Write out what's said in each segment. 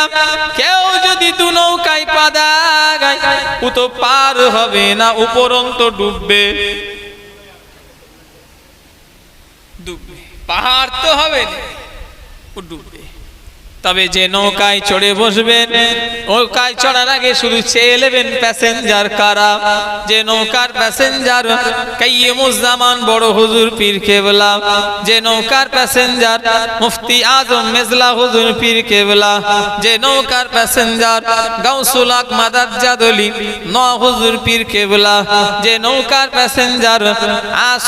যারা কেউ যদি দু নৌকায় পা দেয় ও তো পার হবে না, উপরন্ত ডুববে। ডুববে, পাহাড় তো হবে না, ও ডুববে। তবে যে নৌকায় চড়ে বসবেন, নৌকায় চড়ার আগে শুধু চেয়ে নেবেন প্যাসেঞ্জার কারা। যে নৌকার প্যাসেঞ্জার কাইয়ুমুজ্জামান বড় হুজুর পীর কেবলা, যে নৌকার প্যাসেঞ্জার মুফতি আজম মেজলা হুজুর পীর কেবলা, যে নৌকার প্যাসেঞ্জার গাউসুল হক মাদাজ্জাদ আলী ন হুজুর পীর কেবলা, যে নৌকার প্যাসেঞ্জার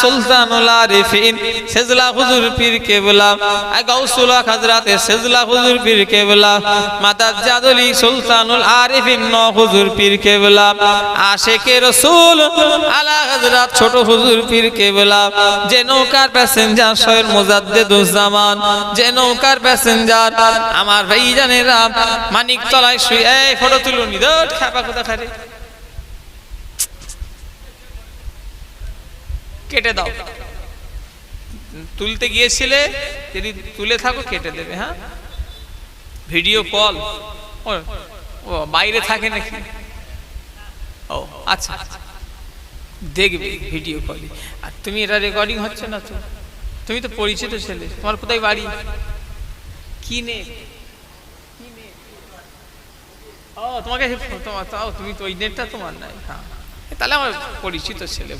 সুলতানুল আরিফিন সেজলা হুজুর পীর কেবলা, গাউসুল হক হযরত সেজলা হুজুর পীর কেবলা, মাদাজ্জাদ আলী সুলতানুল আরিফিন ন হুজুর পীর কেবলা, আশিকে রাসূল আলা হযরত ছোট হুজুর পীর কেবলা, যে নৌকার প্যাসেঞ্জার শহর মুজাদ্দিদুজ্জামান, যে নৌকার প্যাসেঞ্জার আমার ভাইজানেরা মানিকতলায় শুয়ে এই ফটো তুলুন নিদট খাপা কথা খারে কেটে দাও। তুলতে গিয়েছিলে, যদি তুলে থাকো কেটে দেবে। হ্যাঁ, ভিডিও কল ও বাইরে থাকে নাকি? ও আচ্ছা, দেখবে ভিডিও কলে। আর তুমি এটা রেকর্ডিং হচ্ছে না তো? তুমি তো পরিচিত ছেলে, তোমার কোথায় বাড়ি? কি নে? ও তোমাকে তুমি তো ওই নেটটা তোমার নাই। হ্যাঁ, তাহলে আমার পরিচিত ছেলে।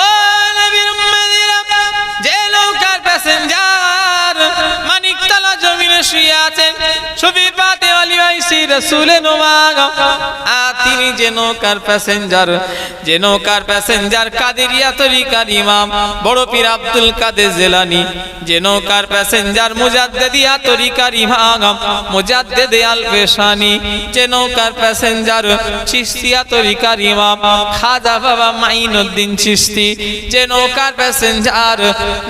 ও নবীর উম্মতিরা, যে নৌকার প্যাসেঞ্জার মানিকতলা জমিনে শুয়ে আছেন শফি পাতে ওয়ালি ওয়াইসি রাসূলে নোমাগ, তিনি যে নৌকার প্যাসেঞ্জার, যে নৌকার প্যাসেঞ্জার কাদেরিয়া তরিকার ইমাম বড় পীর আব্দুল কাদের জিলানী, যে নৌকার প্যাসেঞ্জার মুজাদ্দিদিয়া তরিকার ইমাম মুজাদ্দিদে আল পেশানি, যে নৌকার প্যাসেঞ্জার চিশতিয়া তরিকার ইমাম খাজা বাবা মাইনুদ্দিন চিশতি, যে নৌকার প্যাসেঞ্জার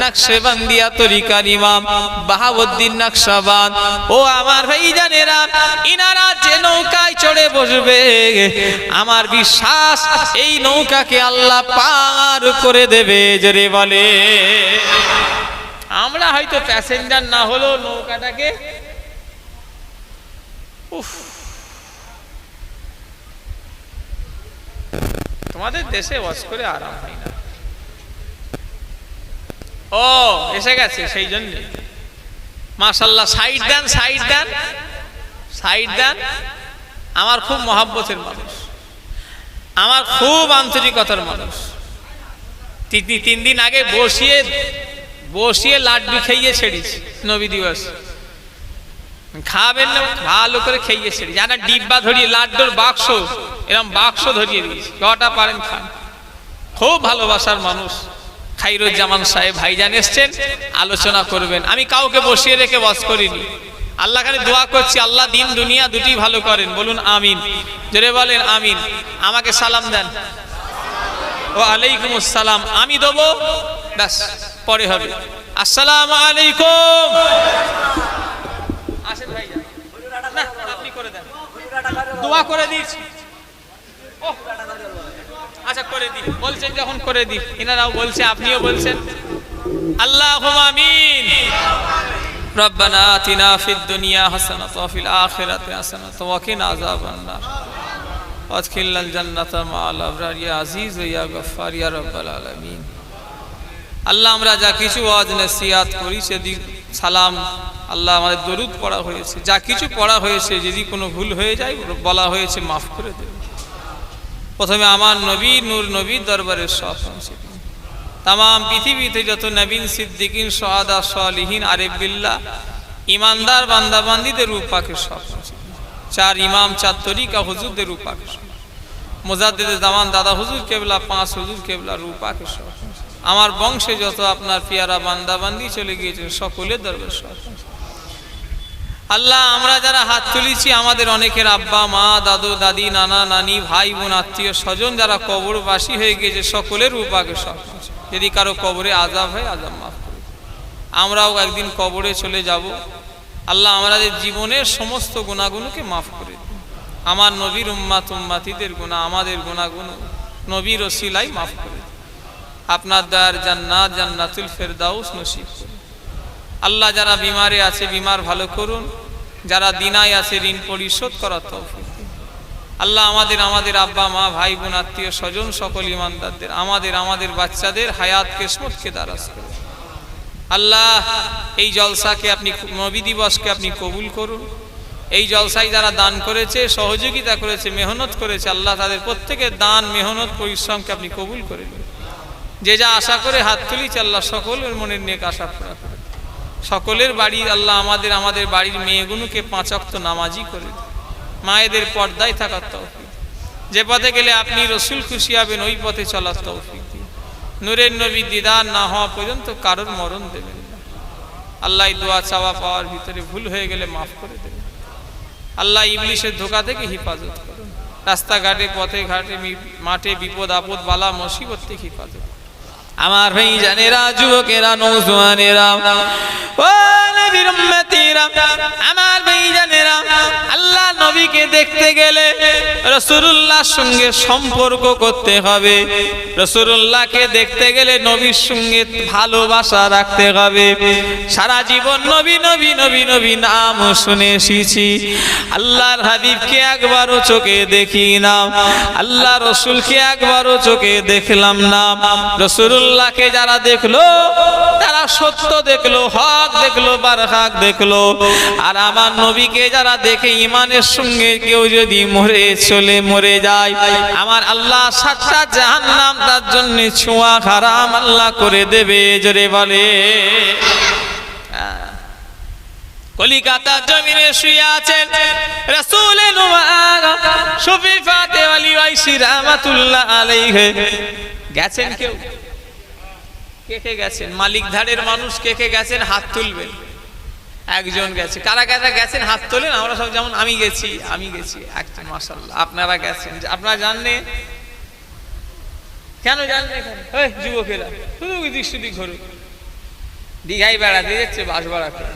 নকশবন্দিয়া তরিকার ইমাম বাহাউদ্দিন নকশবন্দ। ও আমার ভাইজানেরা, ইনারা যে নৌকায় চড়ে বসবে, আমার বিশ্বাস এই নৌকাকে আল্লাহ পার করে দেবে। জোরে বলে। আমরা হয়তো প্যাসেঞ্জার না হলেও নৌকাটাকে তোমাদের দেশে ওয়াজ করে আরাম হয় না। ও এসে গেছে, সেই জন্য মাশাআল্লাহ। সাইড দেন, সাইড দেন, সাইড দেন। আমার খুব মহাব্বতের মানুষ, আমার খুব আন্তরিকতার মানুষ। 3 দিন আগে বসিয়ে লাড্ডু খাইয়ে ছেড়েছি নবী দিবস। খাবেন না, ভালো করে খাইয়ে ছেড়েছি। জানা ডিব্বা ধরিয়ে লাড্ডুর বাক্স, এরকম বাক্স ধরিয়ে দিয়েছি, কটা পারেন খান। খুব ভালোবাসার মানুষ। খাইরুজ্জামান সাহেব ভাইজান এসছেন, আলোচনা করবেন। আমি কাউকে বসিয়ে রেখে ওয়াজ করিনি। আল্লাহ খালি দোয়া করছি, আল্লাহ দিন দুনিয়া দুটি ভালো করেন। বলুন আমিন, জোরে বলেন আমিন। আমাকে সালাম দেন। ও আলাইকুম আসসালাম। আমি দেবো, ব্যাস পরে হবে। আসসালামু আলাইকুম। আসেন ভাইজান, না আপনি করে দেন, দোয়া করে দিয়েছি। আচ্ছা করে দি, বলছেন যখন করে দি। এনারাও বলছে, আপনিও বলছেন। আল্লাহুম্মা আমিন। রব্বানা আতিনা ফিদ দুনিয়া হাসানাতাও ওয়া ফিল আখিরাতি হাসানাতাও ওয়া কিনা আযাবান নার ওয়াদখিলনাল জান্নাতা মা'আল আবরার ইয়া আজিজ ইয়া গফফার ইয়া রাব্বাল আলামিন। আল্লাহ, আমরা যা কিছু ওয়াজ নসিহত করি, সেদিক সালাম আল্লাহ আমাদের দরুদ পড়া হয়েছে, যা কিছু পড়া হয়েছে, যদি কোনো ভুল হয়ে যায় বলা হয়েছে মাফ করে দেবেন। প্রথমে আমার নবী নূর নবীর দরবারের সব তামাম পৃথিবীতে যত নবীন সিদ্দিকিন শাহাদা সালিহিন আরিফ বিল্লাহ ইমানদার বান্দাবান্দিদের রূপাকে সব 4 ইমাম 4 তরিকা হুজুরদের রূপাকে সব মুজাদ্দিদে জামান দাদা হুজুর কেবলা 5 হুজুর কেবলা রূপাকে সব আমার বংশে যত আপনার পিয়ারা বান্দাবান্দি চলে গিয়েছেন সকলের দরবারে সব। আল্লাহ, আমরা যারা হাত তুলেছি, আমাদের অনেকের আব্বা মা দাদু দাদি নানা নানি ভাই বোন আত্মীয় স্বজন যারা কবরবাসী হয়ে গিয়েছে, সকলের রূপাকে সব। যদি কারো কবরে আযাব হয়, আযাব মাফ করে। আমরাও একদিন কবরে চলে যাব। আল্লাহ, আমাদের জীবনের সমস্ত গুনাহগুলোকে মাফ করে দিন। আমার নবীর উম্মাতিদের গুনাহ, আমাদের গুনাহগুলো নবীর ওসিলায় মাফ করে দিন। আপনার দয়ার জান্নাত, জান্নাতুল ফেরদাউস নসিব করুন। আল্লাহ যারা বিমারে আছে বিমার ভালো করুন, যারা দিনায় আছে ঋণ পরিশোধ করার তৌফিক দিন। আল্লাহ আমাদের আব্বা মা ভাই বোন আত্মীয় স্বজন সকল ইমানদারদের আমাদের বাচ্চাদের হায়াত কিসমতকে দারাজ করুন। আল্লাহ এই জলসাকে আপনি নবী দিবসকে আপনি কবুল করুন। এই জলসায় যারা দান করেছে, সহযোগিতা করেছে, মেহনত করেছে, আল্লাহ তাদের প্রত্যেকের দান মেহনত পরিশ্রমকে আপনি কবুল করে নিন। যে যা আশা করে হাত তুলিছে আল্লাহ সকলের মনের নেক আশা পুরা করে। সকলের বাড়ি আল্লাহ আমাদের বাড়ির মেয়েগুলোকে 5 ওয়াক্ত নামাজি করে দিন। মায়েদের পর্দায় থাকার তৌফিক, যে পথে গেলে আপনি রসুল খুশি হবেন ওই পথে চলার তৌফিক দিন। নূরের নবী দিদার না হওয়া পর্যন্ত কারোর মরণ দেবেন না। আল্লাহ দোয়া চাওয়া পাওয়ার ভিতরে ভুল হয়ে গেলে মাফ করে দেবেন। আল্লাহ ইবলিশের ধোঁকা থেকে হেফাজত করুন। রাস্তাঘাটে পথে ঘাটে মাঠে বিপদ আপদ বালা মুসিবত থেকে হেফাজত। আমার ভাই জানেরা, যুবকেরা, নওজওয়ানেরা, ও নবীর উম্মতিরা, আমার ভাই জানেরা, আল্লাহ নবীকে দেখতে গেলে রাসূলুল্লাহর সঙ্গে সম্পর্ক করতে হবে। রাসূলুল্লাহকে দেখতে গেলে নবীর সঙ্গে ভালোবাসা রাখতে হবে। সারা জীবন নবী নবী নবী নবী নাম শুনে এসেছি, আল্লাহর হাবিবকে একবারও চোখে দেখি না, আল্লাহ রসুলকে একবারও চোখে দেখলাম না। রাসূলুল্লাহকে যারা দেখলো তারা সত্য দেখলো, হক দেখলো, বারহাক দেখলো। আর আমার নবীকে যারা দেখে ইমানের সঙ্গে কেউ যদি মরে যায়, আমার আল্লাহ 7টা জাহান্নাম তার জন্য ছোঁয়া হারাম আল্লাহ করে দেবে। জোরে বলে। কলিকাতার জমিনে শুয়ে আছেন রাসূলে নুমান শফি ফাতে আলী ওয়াইসি রাহমাতুল্লাহ আলাইহি। গেছেন কেউ? কে গেছেন? মালিক ধারের মানুষ কে গেছেন? হাত তুলবেন। একজন গেছে। কারা কারা গেছেন হাত তোলেন। আমরা সব, যেমন আমি গেছি একটা, মাশাআল্লাহ। আপনারা গেছেন? আপনারা জাননে কেন জানলে? এই যুবকেরা শুধু দৃষ্টি ঘুরে দীঘায় বেড়াতে যাচ্ছে, বাস ভাড়া করে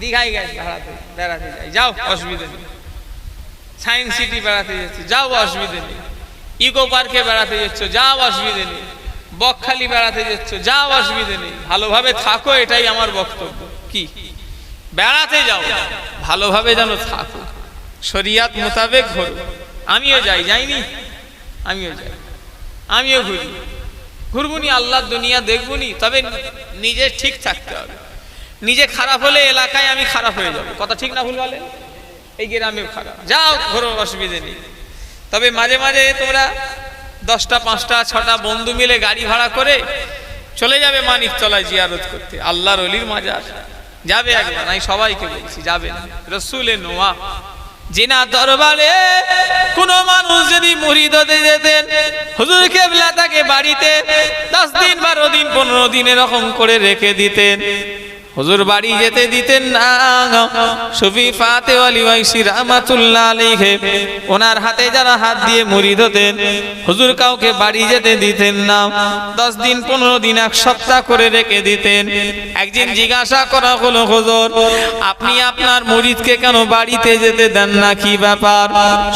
দীঘায় গেছে, বেড়াতে যাই, যাও অসুবিধা নেই। সায়েন্স সিটি বেড়াতে যাচ্ছে, যাও অসুবিধা নেই। ইকো পার্কে বেড়াতে যাচ্ছ, যাও অসুবিধা নেই। বকখালি বেড়াতে যাচ্ছ, যাও অসুবিধা নেই। ভালোভাবে থাকো, এটাই আমার বক্তব্য। কি বেড়াতে যাও, ভালোভাবে যেন থাকো, শরিয়াত মোতাবেক ঘুরো। আমিও যাইনি, আমিও যাই, আমিও ঘুরবুনি, আল্লাহর দুনিয়া দেখবুনি। তবে নিজে ঠিক থাকতে হবে। নিজে খারাপ হলে এলাকায় আমি খারাপ হয়ে যাবো। কথা ঠিক না ভুল বলেন? এই গ্রামেও খারাপ, যাও ঘোরো, অসুবিধে নেই। তবে মাঝে মাঝে তোমরা 10টা 5টা 6টা বন্ধু মিলে গাড়ি ভাড়া করে চলে যাবে মানিকতলায় জিয়ারত করতে, আল্লাহর ওলির মাজার যাবে একবার। আমি সবাইকে বলছি যাবেন। রাসূলে নোয়া জিনা দরবারে কোন মানুষ যদি মুরিদ হতে যেতেন, হুজুর কেবলা তাকে বাড়িতে 10 দিন 12 দিন 15 দিন এরকম করে রেখে দিতেন। হুজুর বাড়ি যেতে দিতেন না। শফি ফাতে আলী ওয়াইসি রাহমাতুল্লাহ আলাইহি ওনার হাতে যারা হাত দিয়ে মুরিদ হতেন, হুজুর কাউকে বাড়ি যেতে দিতেন না। 10 দিন 15 দিন 1 সপ্তাহ করে রেখে দিতেন। একদিন জিজ্ঞাসা করা হলো, হুজুর আপনি আপনার মুরিদকে কেন বাড়িতে যেতে দেন না, কি ব্যাপার?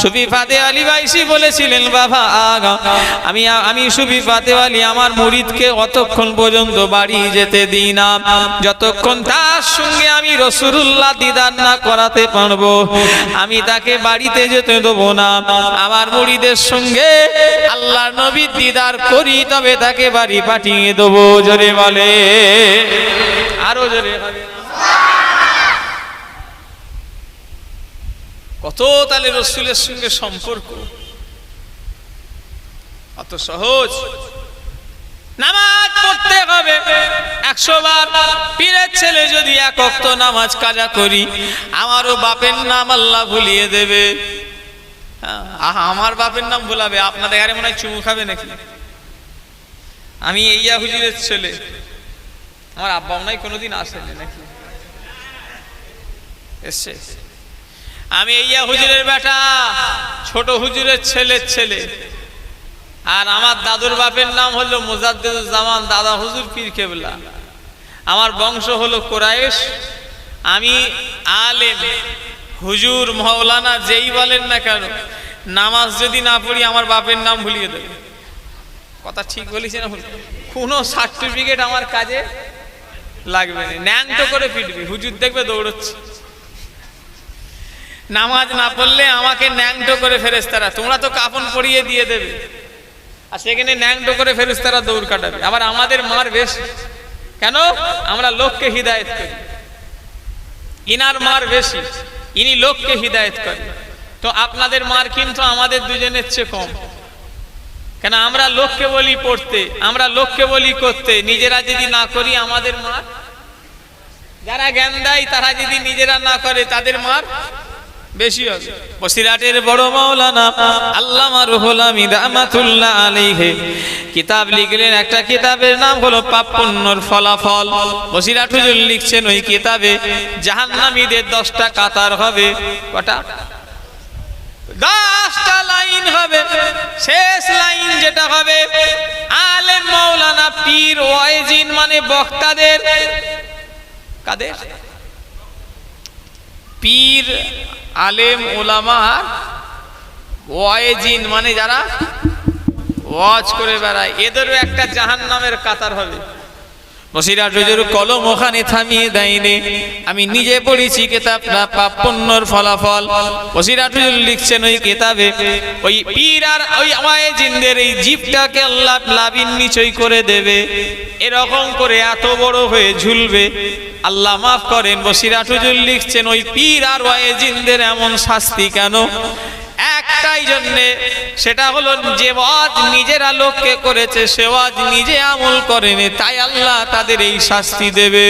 শফি ফাতে আলী ওয়াইসি বলেছিলেন, বাবা আমি শফি ফাতে আলী আমার মুরিদকে অতক্ষণ পর্যন্ত বাড়ি যেতে দিই না যতক্ষণ তার সঙ্গে আমি রাসূলুল্লাহ দিদার না করাতে পারবো। আমি তাকে বাড়িতে যেতে দেবো না। আমার মুরিদের সঙ্গে আল্লাহর নবীর দিদার করি, তবে তাকে বাড়ি পাঠিয়ে দেবো। জোরে বলে, আরো জোরে। কত তাহলে রাসূলের সঙ্গে সম্পর্ক, অত সহজ। নামাজ পড়তে হবে 100 বার। পীরের ছেলে যদি 1 ওয়াক্ত নামাজ কাজা করি, আমারও বাপের নাম আল্লাহ ভুলিয়ে দেবে। আমার বাপের নাম ভুলাবে? আপনাদের ঘরে মনে হয় চুমু খাবে নাকি? আমি ইয়া হুজুরের ছেলে, আমার আব্বা মনে হয় কোনোদিন আসেনি নাকি? এসছে। আমি ইয়া হুজুরের বেটা, ছোট হুজুরের ছেলে। আর আমার দাদুর বাপের নাম হলো মুজাদ্দিদুজ্জামান দাদা হুজুর পীর কেবলা। আমার বংশ হলো কুরাইশ। আমি আলেম, হুজুর, মাওলানা যেই বলেন না কেন, নামাজ যদি না পড়ি আমার বাপের নাম ভুলিয়ে দেবে। কথা ঠিক বলেছি না? কোনো সার্টিফিকেট আমার কাজে লাগবে না, ন্যাংটো করে পিটবে, হুজুর দেখবে দৌড়চ্ছে। নামাজ না পড়লে আমাকে ন্যাংটো করে ফেরেশতারা, তোমরা তো কাফন পরিয়ে দিয়ে দেবে, আর সেখানে ন্যাংটো করে ফেরেশতারা দৌড় কাটাবে। আবার আমাদের মার বেশি, কেন? আমরা লোককে হিদায়েত করি, ইনার মার বেশি, ইনি লোককে হিদায়েত করেন। তো আপনাদের মার কিন্তু আমাদের দুজনের চেয়ে কম, কেন? আমরা লোককে বলি পড়তে, আমরা লোককে বলি করতে, নিজেরা যদি না করি আমাদের মার, যারা জ্ঞান দেয় তারা যদি নিজেরা না করে তাদের মার বেশি হবে। বসিরহাটের বড় মাওলানা আল্লামা রুহুল আমিন রাহমাতুল্লাহ আলাইহি কিতাব লিখলেন, একটা কিতাবের নাম হলো পাপ পুণ্যর ফলাফল। বসিরহাট হুজুর লিখছেন ওই কিতাবে জাহান্নামীদের 10টা কাতার হবে। কটা? 10টা লাইন হবে। শেষ লাইন যেটা হবে, আলেম মাওলানা পীর ওয়াইজিন মানে বক্তাদের, কাদের? পীর আলেম ওলামা আর ওয়াইজিন মানে যারা ওয়াজ করে বেড়ায়, এদেরও একটা জাহান্নামের কাতার হবে। বসিরহাট হুজুর কলম ওখানে থামিয়ে দেয়নি, আমি নিজে পড়েছি কিতাবটা পাপ পুণ্যর ফলাফল। বসিরহাট হুজুর লিখছেন ওই কিতাবে ওই পীর আর ওই ওয়াইজিনদের এই জিভটাকে আল্লাহ লাবিন নিচয় করে দেবে, এরকম করে এত বড় হয়ে ঝুলবে, আল্লাহ মাফ করেন। বসিরহাট হুজুর লিখছেন ওই পীর আর ওয়াইজিনদের এমন শাস্তি কেন? একটাই জন্যে, সেটা হলো যে ওয়াজ নিজেরা লোককে করেছে, সে ওয়াজ নিজে আমল করেনি, তাই আল্লাহ তাদের এই শাস্তি দেবে।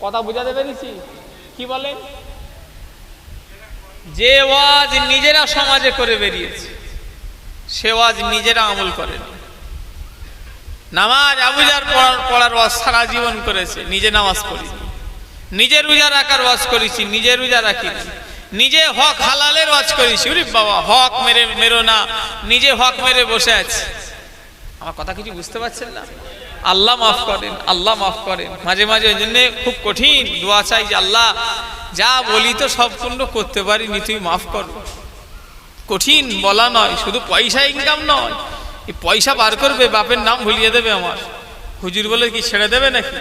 কথা বুঝাতে পেরেছি? কি বলেন? যে ওয়াজ নিজেরা সমাজে করে বেরিয়েছে, সে ওয়াজ নিজেরা আমল করেনি। নামাজ আবুজার পড়ার ওয়াজ সারা জীবন করেছে, নিজে নামাজ পড়িনি। নিজে রোজা রাখার ওয়াজ করেছি, নিজে রোজা রাখিনি। নিজে হক হালালের ওয়াজ করেছি, ওরে বাবা হক মেরো না, নিজে হক মেরে বসে আছে। আমার কথা কিছু বুঝতে পারছেন না? আল্লাহ মাফ করেন, আল্লাহ মাফ করেন। মাঝে মাঝে ওই জন্য খুব কঠিন দোয়া চাই যে আল্লাহ যা বলি তো সব পূর্ণ করতে পারিনি, তুই মাফ করো। কঠিন বলা নয়, শুধু পয়সা ইনকাম নয়, এই পয়সা বার করবে, বাপের নাম ভুলিয়ে দেবে আমার, হুজুর বলে কি ছেড়ে দেবে নাকি?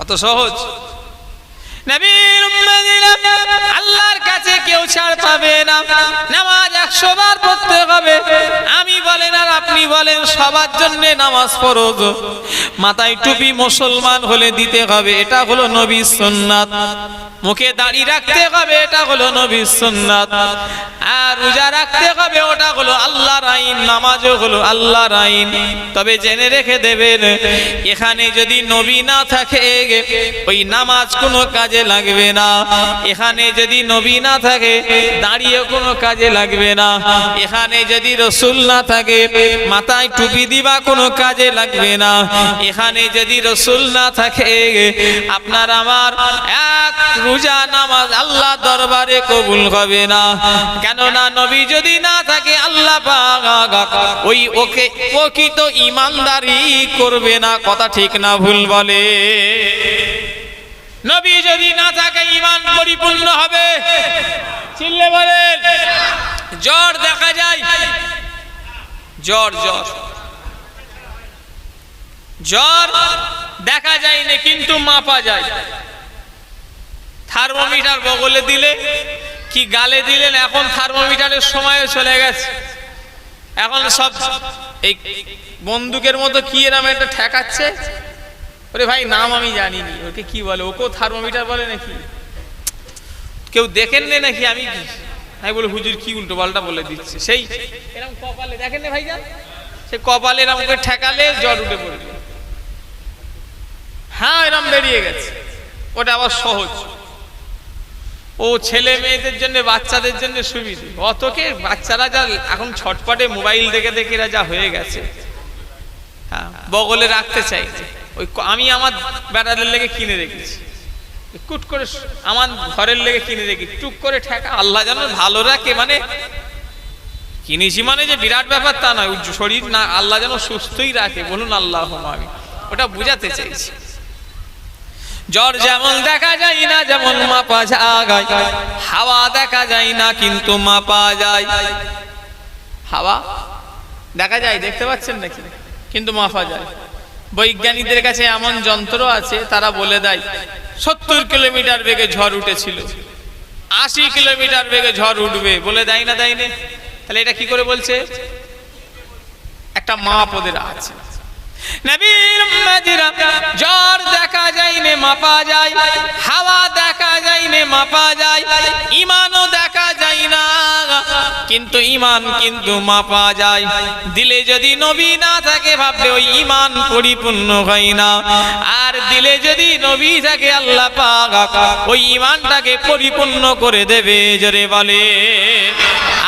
অত সহজ? নবীর উম্মতিরা আল্লাহর কাছে কেউ ছাড় পাবে না। নামাজ 100 বার পড়তে হবে। আমি বলেন আর আপনি বলেন, সবার জন্য নামাজ ফরজ। মাথায় টুপি মুসলমান হলে দিতে হবে, এটা হলো নবীর সুন্নাত। মুখে দাড়ি রাখতে হবে, এটা হলো নবীর সুন্নাত। আর রোজা রাখতে হবে, ওটা হলো আল্লাহর আইন। নামাজও হলো আল্লাহর আইন। তবে জেনে রেখে দেবেন, এখানে যদি নবী না থাকে ওই নামাজ কোনো কাজে লাগবে না। এখানে যদি নবী না থাকে দাঁড়িয়ে কোনো কাজে লাগবে না। এখানে যদি রসুল না থাকে মাথায় টুপি দিবা কোনো কাজে লাগবে না। এখানে যদি রসুল না থাকে আপনার আমার এক রোজা নামাজ আল্লাহ দরবারে কবুল হবে না। কেননা নবী যদি না থাকে আল্লাহ পাক ওই ওকে প্রকৃত ঈমানদারি করবে না। কথা ঠিক না ভুল বলে? নবী যদি না থাকে ঈমান পরিপূর্ণ হবে? চিল্লে বলেন। জ্বর দেখা যায়, জ্বর দেখা যায় না কিন্তু মাপা যায়। থার্মোমিটার বগলে দিলে কি গালে দিলেন, এখন থার্মোমিটারের সময় চলে গেছে। এখন সব এই বন্দুকের মতো কি এরম একটা ঠেকাচ্ছে। ওরে ভাই নাম আমি জানিনি, ওকে কি বলে? ওকেও থার্মোমিটার বলে নাকি? কেউ দেখেন নে নাকি? আমি বলে হুজুর কি উল্টো পাল্টা বলে দিচ্ছে। সেই এরকম কপালে দেখেন না ভাইজান, সে কপালে এরকম করে ঠেকালে জ্বর উঠে পড়বে। হ্যাঁ এরকম বেরিয়ে গেছে। ওটা আবার সহজ, ও ছেলে মেয়েদের জন্য, বাচ্চাদের জন্য সুবিধে। অতকে বাচ্চারা যা এখন ছটপটে মোবাইল দেখে দেখে এরা যা হয়ে গেছে, হ্যাঁ বগলে রাখতে চাই। ওই আমি আমার বেড়াদের লেগে কিনে রেখেছি, কুট করে আমার ঘরের লেগে কিনে রেখেছি, টুক করে ঠেকা। আল্লাহ যেন ভালো রাখে, মানে কিনেছি মানে যে বিরাট ব্যাপার তা নয়, শরীর না আল্লাহ যেন সুস্থই রাখে। বলুন আল্লাহুম্মা আমিন। ওটা বুঝাতে চাইছি। জ্বর যেমন দেখা যায় না, যেমন মাপা যায়। হাওয়া দেখা যায় না কিন্তু মাপা যায়। হাওয়া দেখা যায়, দেখতে পাচ্ছেন নাকি? কিন্তু মাপা যায়। বৈজ্ঞানিকদের কাছে এমন যন্ত্র আছে, তারা বলে দেয় 70 কিলোমিটার বেগে ঝড় উঠেছিল, 80 কিলোমিটার বেগে ঝড় উঠবে, বলে দেয় না, দেয় না? তাহলে এটা কি করে বলছে? একটা মাপ ওদের আছে। নবীর উম্মতিরা ঝড় দেখা যায় না, মাপা যায়, হাওয়া দেখা যায় না, মাপা যায়, ঈমানও দেখা যায় না, কিন্তু ঈমান কিন্তু মাপা যায়। দিলে যদি নবী না থাকে ভাববে ওই ঈমান পরিপূর্ণ হয় না, আর দিলে যদি নবী থাকে আল্লাহ পাক ওই ঈমানটাকে পরিপূর্ণ করে দেবে। জোরে বলে,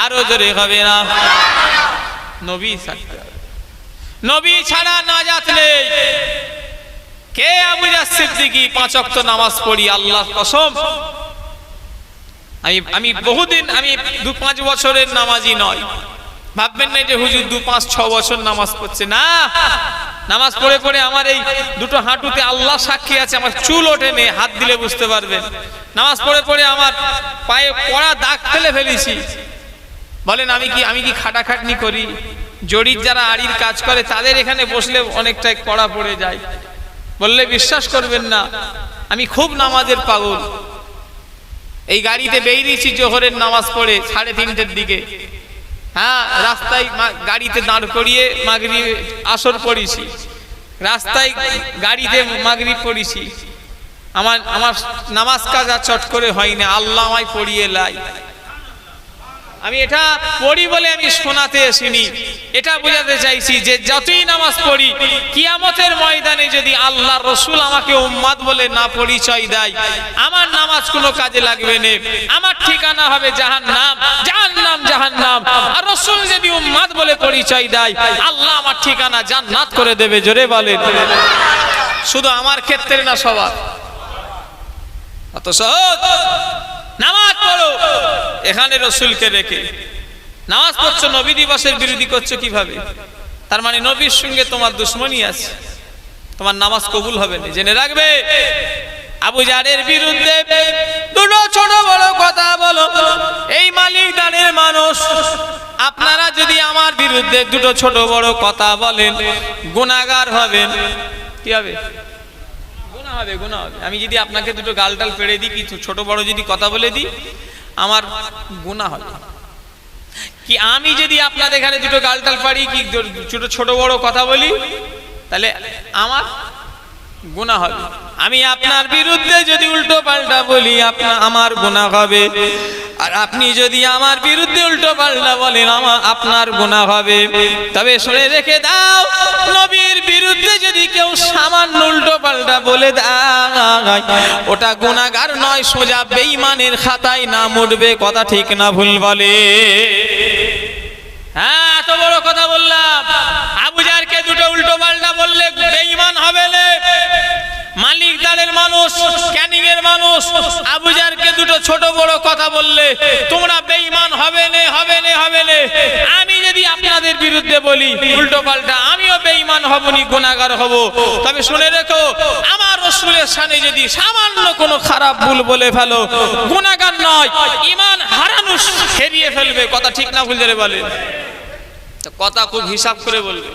আরো জোরে হবে না? নবী থাকতে, নবী ছাড়া নাজাত নেই। কে? আবু জাহল সিদ্দিকী 5 ওয়াক্ত নামাজ পড়ি, আল্লাহর কসম। আমি বহুদিন, আমি 2-5 বছরের নামাজি নয়। ভাববেন না যে হুজুর 2-5-6 বছর নামাজ পড়ছে, না। নামাজ পড়ে পড়ে আমার এই দুটো হাঁটুতে আল্লাহ সাক্ষী আছে, আমার চুল ওঠেনি, হাত দিলে বুঝতে পারবেন। নামাজ পড়ে পড়ে আমার পায়ে কড়া দাগ ফেলে ফেলেছি। বলেন আমি কি খাটাখাটনি করি? জড়ির যারা আড়ির কাজ করে তাদের এখানে বসলে অনেকটাই কড়া পড়ে যায়, বললে বিশ্বাস করবেন না। আমি খুব নামাজের পাগল। এই গাড়িতে বেরিয়েছি জোহরের নামাজ পড়ে 3:30-এর দিকে। হ্যাঁ, রাস্তায় গাড়িতে দাঁড় করিয়ে মাগরিব আসর পড়েছি, রাস্তায় গাড়িতে মাগরিব পড়েছি। আমার নামাজ কাজা চট করে হয় না, আল্লাহ আমায় পড়িয়ে লাই। আমি এটা পড়ি বলে আমি শোনাতে আসিনি, এটা বোঝাতে চাইছি যে যতই নামাজ পড়ি, কিয়ামতের ময়দানে যদি আল্লাহ রসুল আমাকে উম্মাদ বলে না পরিচয় দেয়, আমার নামাজ কোনো কাজে লাগবে না। আমার ঠিকানা হবে জাহান্নাম, জাহান্নাম, জাহান্নাম। আর রসুল যদি উম্মাদ বলে পরিচয় দেয়, আল্লাহ আমার ঠিকানা জান্নাত করে দেবে। জোরে বলেন। শুধু আমার ক্ষেত্রে না, সবার। অত সহজ। নামাজ পড়ো এখানে রসুলকে রেখে। নামাজ পড়ছো, নবী দিবসের বিরোধী করছো কিভাবে? তার মানে নবীর সঙ্গে তোমার দুশ্মনী আছে, তোমার নামাজ কবুল হবে না। জেনে রাখবে, আবু জাহলের বিরুদ্ধে দুটো ছোট বড় কথা বলো, এই মালিক দানের মানুষ, আপনারা যদি আমার বিরুদ্ধে দুটো ছোট বড় কথা বলেন, গুনাহগার হবেন। কি হবে? হবে, গুনাহ হবে। আমি যদি আপনাকে দুটো গালটাল পেড়ে দিই, কিছু ছোট বড় যদি কথা বলে দিই, আমার গুনাহ হবে। কি আমি যদি আপনাদের এখানে দুটো গালটাল পাড়ি, কি ছোট বড় কথা বলি, তাহলে আমার গুনাহ হবে। আমি আপনার বিরুদ্ধে যদি উল্টো পাল্টা বলি, আমার গুনাহ হবে। আর আপনি যদি আমার বিরুদ্ধে উল্টো পাল্টা বলেন, আপনার গুনাহ হবে। তবে শুনে রেখে দাও, নবীর বিরুদ্ধে যদি কেউ সামান্য উল্টো পাল্টা বলে দেয়, ওটা গুনাহগার নয়, সোজা বেঈমানের খাতায় নাম উঠবে। কথা ঠিক না ভুল বলে? হ্যাঁ, এত বড় কথা বললাম। আবু জাহলকে দুটো উল্টো পাল্টা বললে বেঈমান হবে না। মালিক দারের মানুষ, ক্যানিং এর মানুষ, আবু জাহলকে দুটো ছোট বড় কথা বললে তোমরা বেঈমান হবে না, হবে না, হবে না। আমি যদি আপনাদের বিরুদ্ধে বলি উল্টো পাল্টা, আমিও বেঈমান হবনি, গুনাহগার হব। তবে শুনে রেখো, আমার রাসূলের শানে যদি সামান্য কোনো খারাপ ভুল বলে ফেলো, গুনাহগার নয়, ঈমান হারানো হেরিয়ে ফেলবে। কথা ঠিক না ভুল জোরে বলে? তো কথা খুব হিসাব করে বলবে।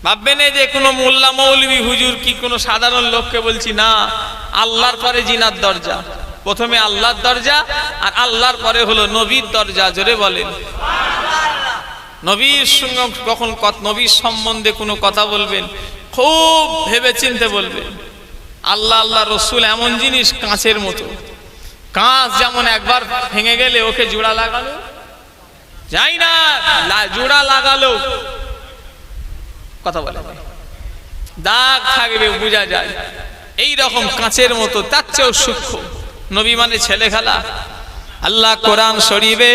ভাববে না যে কোনো মোল্লা মৌলবি হুজুর কি কোনো সাধারণ লোককে বলছি, না। আল্লাহর পরে জিনার দরজা, প্রথমে আল্লাহর দরজা, আর আল্লাহর পরে হলো নবীর দরজা। জোরে বলেন। নবীর সঙ্গে কখন নবীর সম্বন্ধে কোনো কথা বলবেন, খুব ভেবে চিনতে বলবেন। আল্লাহ আল্লাহ রসুল এমন জিনিস, কাঁচের মতো। কাঁচ যেমন একবার ভেঙে গেলে ওকে জোড়া লাগানো যায় না, জোড়া লাগালো কথা বলে দাগ থাকবে, বোঝা যায়। এই রকম কাঁচের মতো, তার চেয়েও সূক্ষ্ম। নবী মানে ছেলে খেলা? আল্লাহ কোরআন শরীফে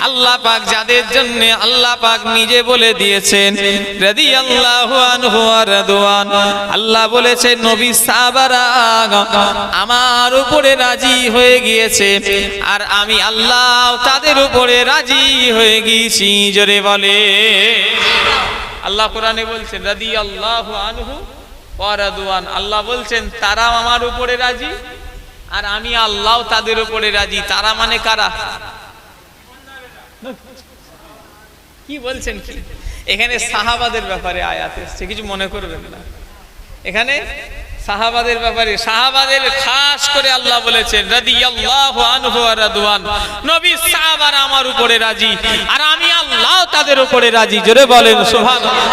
আল্লাহ পাক যাদের জন্য আল্লাহ পাক নিজে বলে দিয়েছেন, রাদিয়াল্লাহু আনহু ওয়া রাদওয়ান। আল্লাহ বলেছেন নবী সাহাবারা আমার উপরে রাজি হয়ে গিয়েছে, আর আমি আল্লাহ তাদের উপরে রাজি হয়ে গিয়েছি। জোরে বলে। আল্লাহ কোরআনে বলছেন রাদিয়াল্লাহু আনহু ওয়া রাদওয়ান। আল্লাহ বলছেন তারা আমার উপরে রাজি, আর আমি আল্লাহ তাদের উপরে রাজি। তারা মানে কারা? কি বলছেন? কি এখানে সাহাবাদের ব্যাপারে আয়াত এসেছে, কিছু মনে করবেন না। এখানে সাহাবাদের ব্যাপারে, সাহাবাদের খাস করে আল্লাহ বলেছেন রাদিয়াল্লাহু আনহু ওয়া রাদওয়ান, নবী সাহাবারা আমার উপরে রাজি আর আমি আল্লাহ তাদের উপরে রাজি। জোরে বলেন সুবহানাল্লাহ।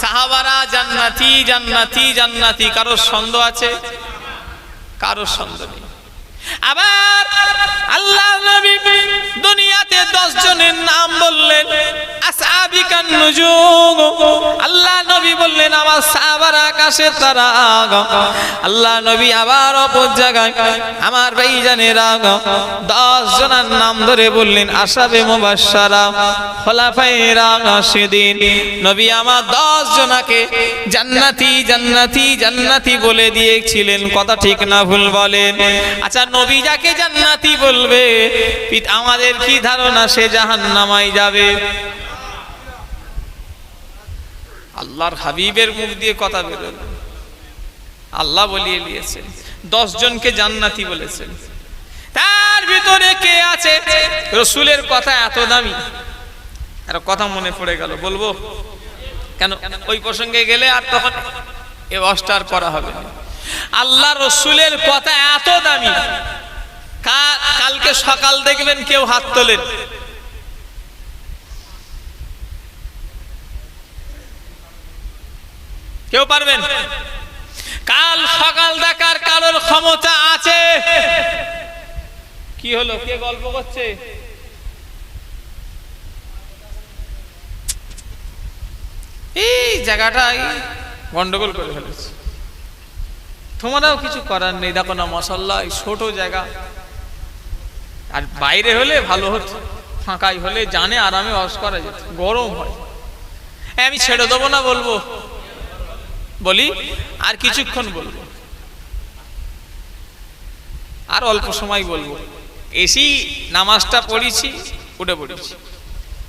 সাহাবারা জান্নাতি জান্নাতি জান্নাতি, কারো সন্দেহ আছে? কারো সন্দেহ নেই। আবার আল্লাহ নবী দুনিয়াতে 10 জনের নাম বললেন, আসহাবিকান নুজুম। আল্লাহ নবী বললেন আমার সাহাবারা আকাশের তারা। আল্লাহ নবী আবার অপর জায়গায় আমার ভাইজানেরা 10 জনের নাম ধরে বললেন, আশাবে মুবাশশারা, খোলাফায়ে রাশিদিন। নবী আমার 10 জনকে জান্নাতি জান্নাতি জান্নাতি বলে দিয়েছিলেন। কথা ঠিক না ভুল বলেন? আচ্ছা, নবী যাকে জান্নাতি বলবে আমাদের কি ধারণা সে জাহান্নামায় যাবে? আল্লাহর হাবিবের মুখ দিয়ে কথা বেরোলো, আল্লাহ বলিয়ে দিয়েছেন 10 জনকে জান্নাতি বলেছেন। তার ভিতরে কে আছে? রাসূলের কথা এত দামি, আর কথা মনে পড়ে গেল, বলবো কেন? ওই প্রসঙ্গে গেলে আর তখন এ অস্টার করা হবে না। আল্লাহ রসুলের কথা এত দামি, কালকে সকাল দেখবেন কেউ হাত তোলেন, কেউ পারবেন? কাল সকাল দেখার কারোর ক্ষমতা আছে? কি হলো, কে গল্প করছে? এই জায়গাটাই গন্ডগোল করে ফেলেছে। তোমারও কিছু করার নেই, দেখো না মাশাআল্লাহ ছোট জায়গা, আর বাইরে হলে ভালো হতো, ফাঁকাই হলে জানে আরামে ওয়াজ করা যেত, গরম হয়। আমি ছেড়ে দেবো না, বলবো বলি আর কিছুক্ষণ বলবো, আর অল্প সময় বলবো। এসি নামাজটা পড়েছি, উঠে পড়েছি,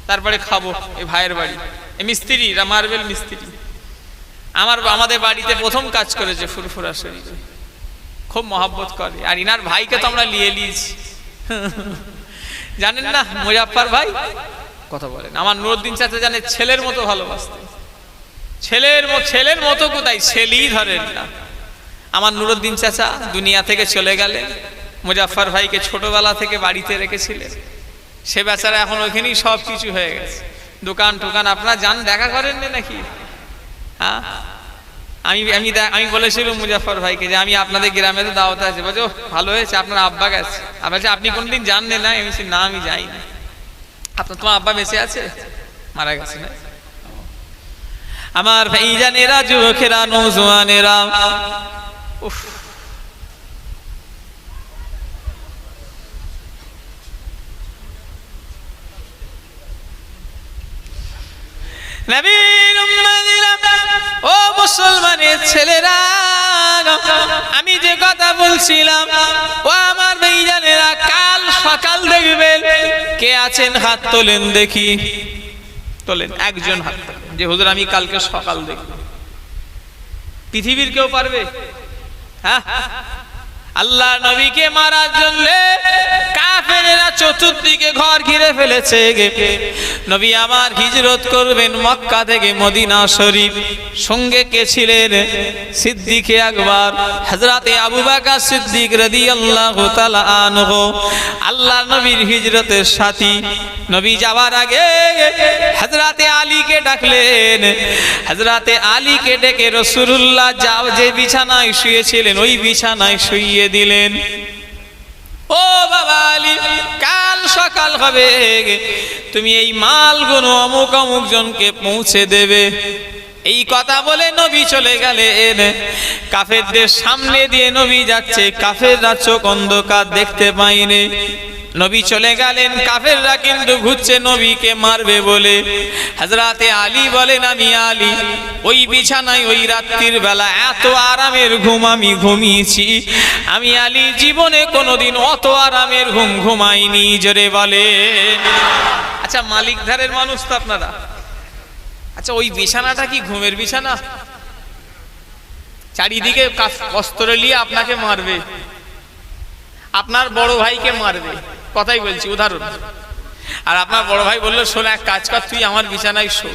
তারপরে খাবো। এই ভাইয়ের বাড়ি, এই মিস্ত্রি, মার্বেল মিস্ত্রি আমাদের বাড়িতে প্রথম কাজ করেছে ফুরফুরা শরীফে, খুব মহব্বত করে। আর ইনার ভাইকে তো আমরা নিয়ে নিয়েছি, জানেন না মুজাফফর ভাই? কথা বলেন। আমার নুরুদ্দিন চাচা জানে ছেলের মতো ভালোবাসতেন, ছেলের মতো কোথায়, ছেলেই ধরেন না। আমার নুরুদ্দিন চাচা দুনিয়া থেকে চলে গেলেন, মুজাফফর ভাইকে ছোটবেলা থেকে বাড়িতে রেখেছিলেন। সে বেচারা এখন ওইখানেই সব কিছু হয়ে গেছে, দোকান টোকান। আপনারা যান, দেখা করেননি নাকি? হ্যাঁ, আমি বলেছিলাম মুজাফফর ভাইকে যে আমি আপনাদের গ্রামে তো দাওয়াত আছে। বলছো ভালো হয়েছে, আপনার আব্বা গেছে। আর বলছে আপনি কোনদিন জানলে না? আমি বলছি না, আমি যাই না। তোমার আব্বা বেঁচে আছে? মারা গেছে না? আমার ভাইজানেরা, যুবকেরা, নওজোয়ানেরা, উফ, নবীর উম্মতিরা, ও মুসলমানের ছেলেরা, আমি যে কথা বলছিলাম, ও আমার ভাইজানেরা, কাল সকাল দেখবেন কে আছেন হাত তোলেন দেখি, তোলেন। একজন হাত তোলেন যে হুজুর আমি কালকে সকাল দেখব। পৃথিবীর কেউ পারবে? হ্যাঁ, আল্লাহ নবীকে মারার জন্য কাফেরেরা চতুর্দিকে ঘর ঘিরে ফেলেছে। নবী আমার হিজরত করবেন মক্কা থেকে মদিনা শরীফ। সঙ্গে কে ছিলেন? সিদ্দিকে আকবর হযরতে আবু বকর সিদ্দিক রাদিয়াল্লাহু তাআলা আনহু, আল্লাহ নবীর হিজরতের সাথী। নবী যাওয়ার আগে হযরতে আলীকে ডাকলেন। হযরতে আলীকে ডেকে রাসূলুল্লাহ যে বিছানায় শুয়েছিলেন ওই বিছানায় শুইয়ে দিলেন। ও বাবা আলী, কাল সকাল হবে, তুমি এই মালগুলো অমুক অমুক জনকে পৌঁছে দেবে। এই কথা বলে নবী চলে গেলেন। কাফেরদের সামনে দিয়ে নবী যাচ্ছে, কাফেররা চোখ অন্ধকার, দেখতে পায়নি। নবী চলে গেলেন, কাফেররা কিন্তু ঘুরছে নবীকে মারবে বলে। হযরতে আলী বলেন, আমি আলী ওই বিছানায় ওই রাত্রির বেলা এত আরামের ঘুম আমি ঘুমিয়েছি, আমি আলী জীবনে কোনোদিন অত আরামের ঘুম ঘুমাইনি। জোরে বলে। আচ্ছা, মালিকধারের মানুষ তো আপনারা। আচ্ছা, ওই বিছানাটা কি ঘুমের বিছানা? চারিদিকে অস্ত্র নিয়ে আপনাকে মারবে, আপনার বড় ভাইকে মারবে, কথাই বলছি উদাহরণ। আর আপনার বড় ভাই বললো, শোন এক কাজ কর, তুই আমার বিছানায় শো।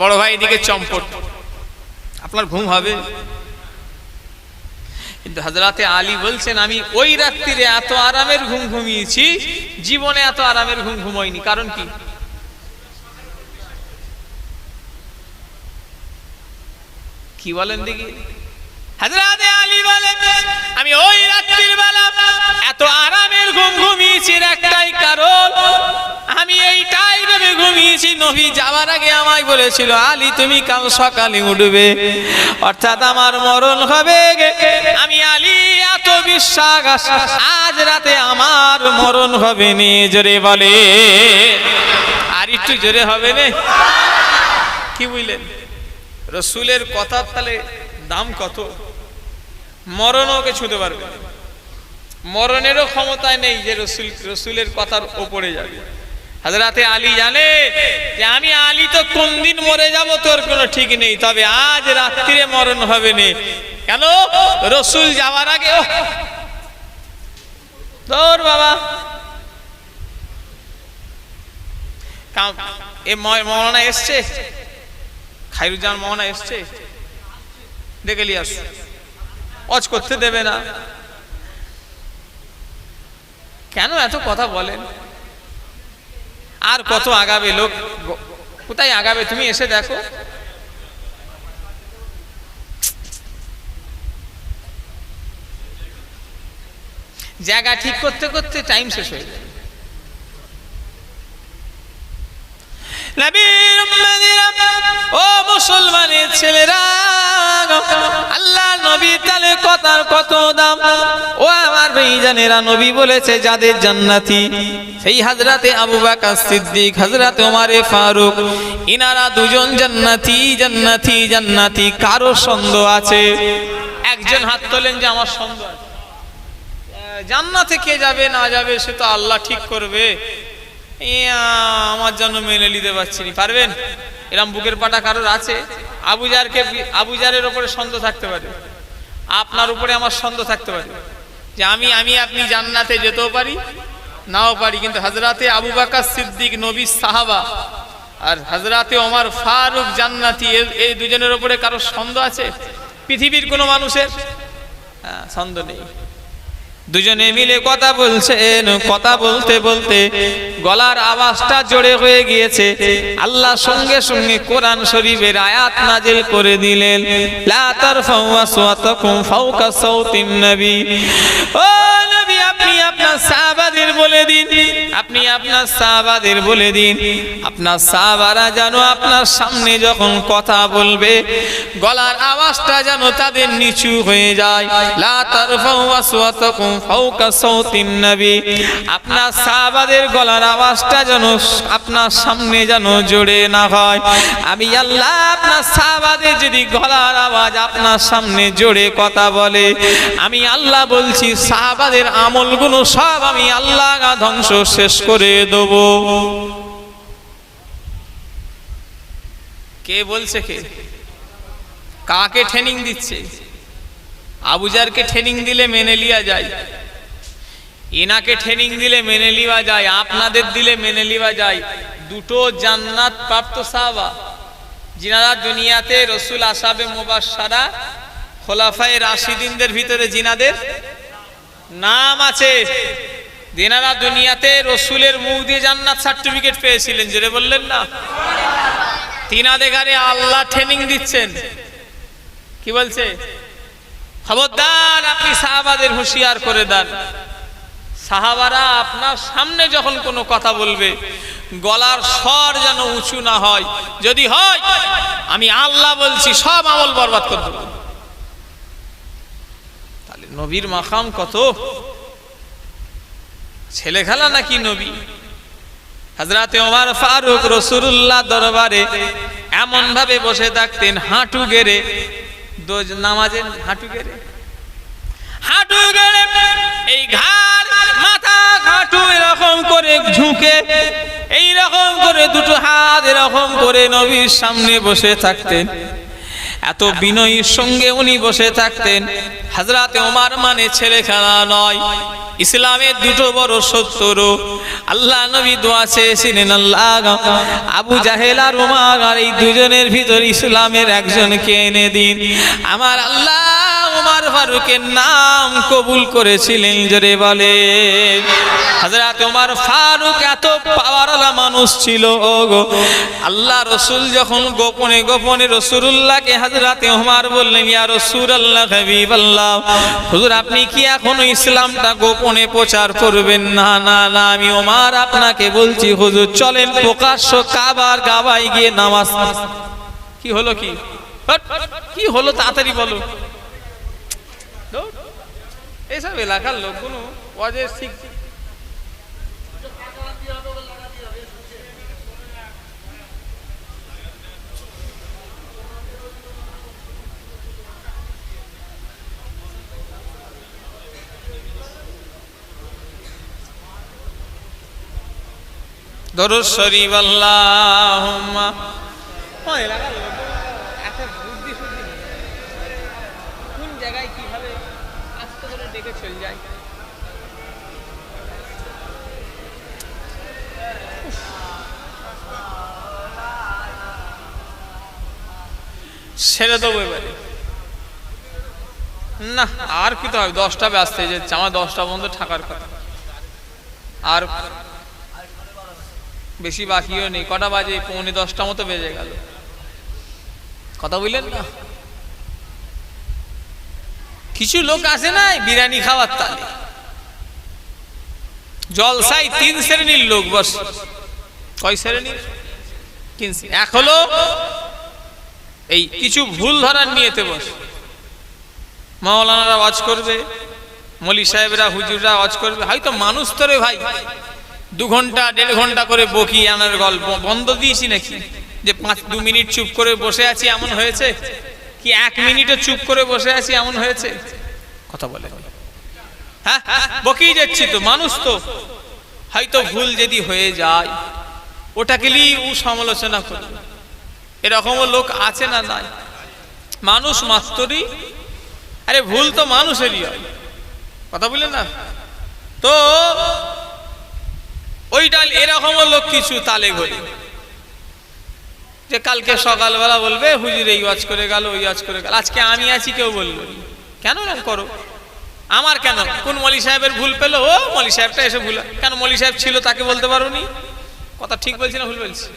বড় ভাই এদিকে চম্পট, আপনার ঘুম হবে? কিন্তু হযরতে আলী বলছেন আমি ওই রাত্রিরে এত আরামের ঘুম ঘুমিয়েছি, জীবনে এত আরামের ঘুম ঘুমাইনি। কারণ কি? কি বলেন দেখি? হযরতে আলী বলেন আমি ওই রাত্রির বেলা এত আরামের ঘুম ঘুমিয়েছি একটাই কারণ, আমি এইটাই ভেবে ঘুমিয়েছি নবী যাওয়ার আগে আমায় বলেছিল আলী তুমি কাল সকালে উঠবে, অর্থাৎ আমার মরণ হবে। আমি আলী এত বিশ্বাস আজ রাতে আমার মরণ হবে নে। জোরে বলে, আর একটু জোরে হবে না? কি বুঝলেন? রসুলের কথার তাহলে দাম কত? মরণও ওকে ছুঁতে পারবে, মরণেরও ক্ষমতায় নেই যে রসুলের কথার ওপরে যাবে। হযরতে আলী জানে যে আমি আলী তো কোন দিন মরে যাব তোর কোনো ঠিক নেই, তবে আজ রাত্রিরে মরণ হবে না। কেন? রসুল যাওয়ার আগে তোর বাবা এ মৌলানা এসছে, খায়রুজ্জামান মৌলানা এসছে, দেখে নিয়ে আস, ওয়াজ করতে দেবে না। কেন এত কথা বলেন? আর কত আগাবে লোক, কোথায় আগাবে? তুমি এসে দেখো। জায়গা ঠিক করতে করতে টাইম শেষ হয়ে যায়। ও মুসলমানের ছেলেরা, আল্লাহ নবী তালে কথার কত দাম। ও আমার ভাইজানেরা, নবী বলেছে যাদের জান্নাতি সেই হযরতে আবু বকর সিদ্দিক, হযরতে ওমর ফারুক, ইনারা দুজন জান্নাতি জান্নাতি জান্নাতি। কারো সন্দেহ আছে? একজন হাত তোলেন যে আমার সন্দেহ আছে। জান্নাতে কে যাবে না যাবে সে তো আল্লাহ ঠিক করবে, আমার জন্য মেনে নিতে পারছি না। পারবেন? এরম বুকের পাটা কারোর আছে? আবু জারের উপরে সন্দেহ থাকতে পারে, আপনার উপরে আমার সন্দেহ থাকতে পারে যে আপনি জান্নাতে যেতেও পারি নাও পারি। কিন্তু হযরতে আবু বকর সিদ্দিক নবী সাহাবা আর হযরতে ওমর ফারুক জান্নাতি, এই দুজনের উপরে কারো সন্দেহ আছে? পৃথিবীর কোনো মানুষের সন্দেহ নেই। দুজনে মিলে কথা বলছেন, কথা বলতে বলতে গলার আওয়াজটা জোরে হয়ে গিয়েছে। আল্লাহ সঙ্গে সঙ্গে কোরআন শরীফের আয়াত নাজিল করে দিলেন, লা তারফাউ আসওয়াতাকুম ফাওকা সাওতিন নবী। ও নবী, আপনি আপনার সাহাবাদের বলে দিন, আপনি আপনার সাহাবাদের বলে দিন, আপনার সাহাবারা যেন আপনার সামনে যখন কথা বলবে গলার আওয়াজটা যেন তাদের নিচু হয়ে যায়। লা তারফাউ আসওয়াতাকুম ফাওকা সাওতিন নবী, আপনার সাহাবাদের গলার আওয়াজটা যেন আপনার সামনে যেন জোরে না হয়। আমি আল্লাহ আপনার সাহাবাদের যদি গলার আওয়াজ আপনার সামনে জোরে কথা বলে, আমি আল্লাহ বলছি সাহাবাদের আমলগুলো সব আমি আল্লাহ ধ্বংস শেষ করে দেব। কে বলছে? কে? কাকে ট্রেনিং দিচ্ছে? আবু জারকে ট্রেনিং দিলে মেনে লিয়া যায়, এনাকে ট্রেনিং দিলে মেনে লিয়া যায়, আপনাদের দিলে মেনে লিয়া যায়। দুটো জান্নাত প্রাপ্ত সাহাবা যিনারা দুনিয়াতে রসুল আসহাবে মুবাশশারা খোলাফায়ে রাশিদিনদের ভিতরে যিনাদের নাম আছে, যিনারা দুনিয়াতে রসুলের মুখ দিয়ে জান্নাত সার্টিফিকেট পেয়েছিলেন, জোরে বললেন না? তিনাদের গায়ে আল্লাহ ট্রেনিং দিচ্ছেন। কি বলছে? খবরদার আপনি সাহাবাদের হুঁশিয়ার করে দেন, সাহাবারা আপনার সামনে যখন কোনো কথা বলবে গলার স্বর যেন উঁচু না হয়, যদি হয় আমি আল্লাহ বলছি সব আমল বরবাদ করে দেব। তাহলে নবীর মাকাম কত, ছেলে খেলা নাকি নবী? হযরতে ওমর ফারুক রাসূলুল্লাহ দরবারে এমন ভাবে বসে থাকতেন, হাঁটু গেড়ে, নামাজের হাঁটু গেড়ে, হাঁটু গেড়ে, এই ঘাড় মাথা হাঁটু এরকম করে ঝুঁকে এইরকম করে দুটো হাত এরকম করে নবীর সামনে বসে থাকতেন। এত বিনয়ীর সঙ্গে উনি বসে থাকতেন। হযরত ওমর মানে ছেলে খেলা নয়, ইসলামের দুটো বড় শত্রু। আল্লাহ নবী দোয়া চেয়েছিলেন, আল্লাহ আবু জাহেল আর ওমর আর এই দুজনের ভিতর ইসলামের একজনকে এনে দিন। আমার আল্লাহ ওমর ফারুকের নাম কবুল করেছিলেন, জোরে বলে। হযরত ওমর ফারুক এত পাওয়ারওয়ালা মানুষ ছিল গো। আল্লাহ রসুল যখন গোপনে গোপনে রাসূলুল্লাহকে হযরত ওমর বললেন, ইয়া রাসূলুল্লাহ হাবিবাল্লাহ, হুজুর আপনি কি এখনো ইসলামটা গোপনে প্রচার করবেন? না না না, আমি ওমর আপনাকে বলছি হুজুর চলেন প্রকাশ্য কাবার গাবায় গিয়ে নামাজ। কি হলো, কি হলো তাড়াতাড়ি বলো। এইসব এলাকার লোক কোনো ওয়াজের ঠিক দরুদ শরীফ আল্লাহুম্মা। এলাকার লোক একটা বুদ্ধি শুদ্ধি কোন জায়গায় কিভাবে আস্তে করে ডেকে চলে যায়। ছেড়ে দেবো এবারে না, আর কি তো হবে, 10টা ব্যস্ত যাচ্ছে, আমার 10টা বন্ধ থাকার কথা, আর বেশি বাকিও নেই। কটা বাজে? 9:45 মতো বেজে গেল। কথা বললেন না? কিছু লোক আছে না বিরিয়ানি খাওয়ার তালে জলসাই 3 শ্রেণীর লোক বস। কয় শ্রেণীর? 3। এক হলো এই কিছু ভুল ধরার নিয়েতে বস, মাওলানারা ওয়াজ করবে, মৌলী সাহেবরা হুজুররা ওয়াজ করবে, হয়তো মানুষ তো রে ভাই 2 ঘন্টা 1.5 ঘন্টা করে বকি আনার গল্প বন্ধ দিয়েছি নাকি? যে 2 মিনিট চুপ করে বসে আছি এমন হয়েছে কি? 1 মিনিটে চুপ করে বসে আছি এমন হয়েছে? কথা বলে হ্যাঁ বকি যাচ্ছি তো, মানুষ তো হয়তো ভুল যদি হয়ে যায় ওটাকে নিয়ে সমালোচনা করবে, এরকমও লোক আছে না? নাই, মানুষ মাত্রই। আরে ভুল তো মানুষেরই হয়, কথা বললেন না? তো ওইটা এরকমও লোক কিছু তালে ঘরে যে কালকে সকালবেলা বলবে হুজুর এই ওয়াজ করে গেল, ওই ওয়াজ করে গেল, আজকে আমি আছি কেউ বললো কেন এরকম করো? আমার কেন? কোন মৌলী সাহেবের ভুল পেলো, ও মৌলী সাহেবটা এসে ভুল, কেন মৌলী সাহেব ছিল তাকে বলতে পারো নি? কথা ঠিক বলছি না ভুল বলছি?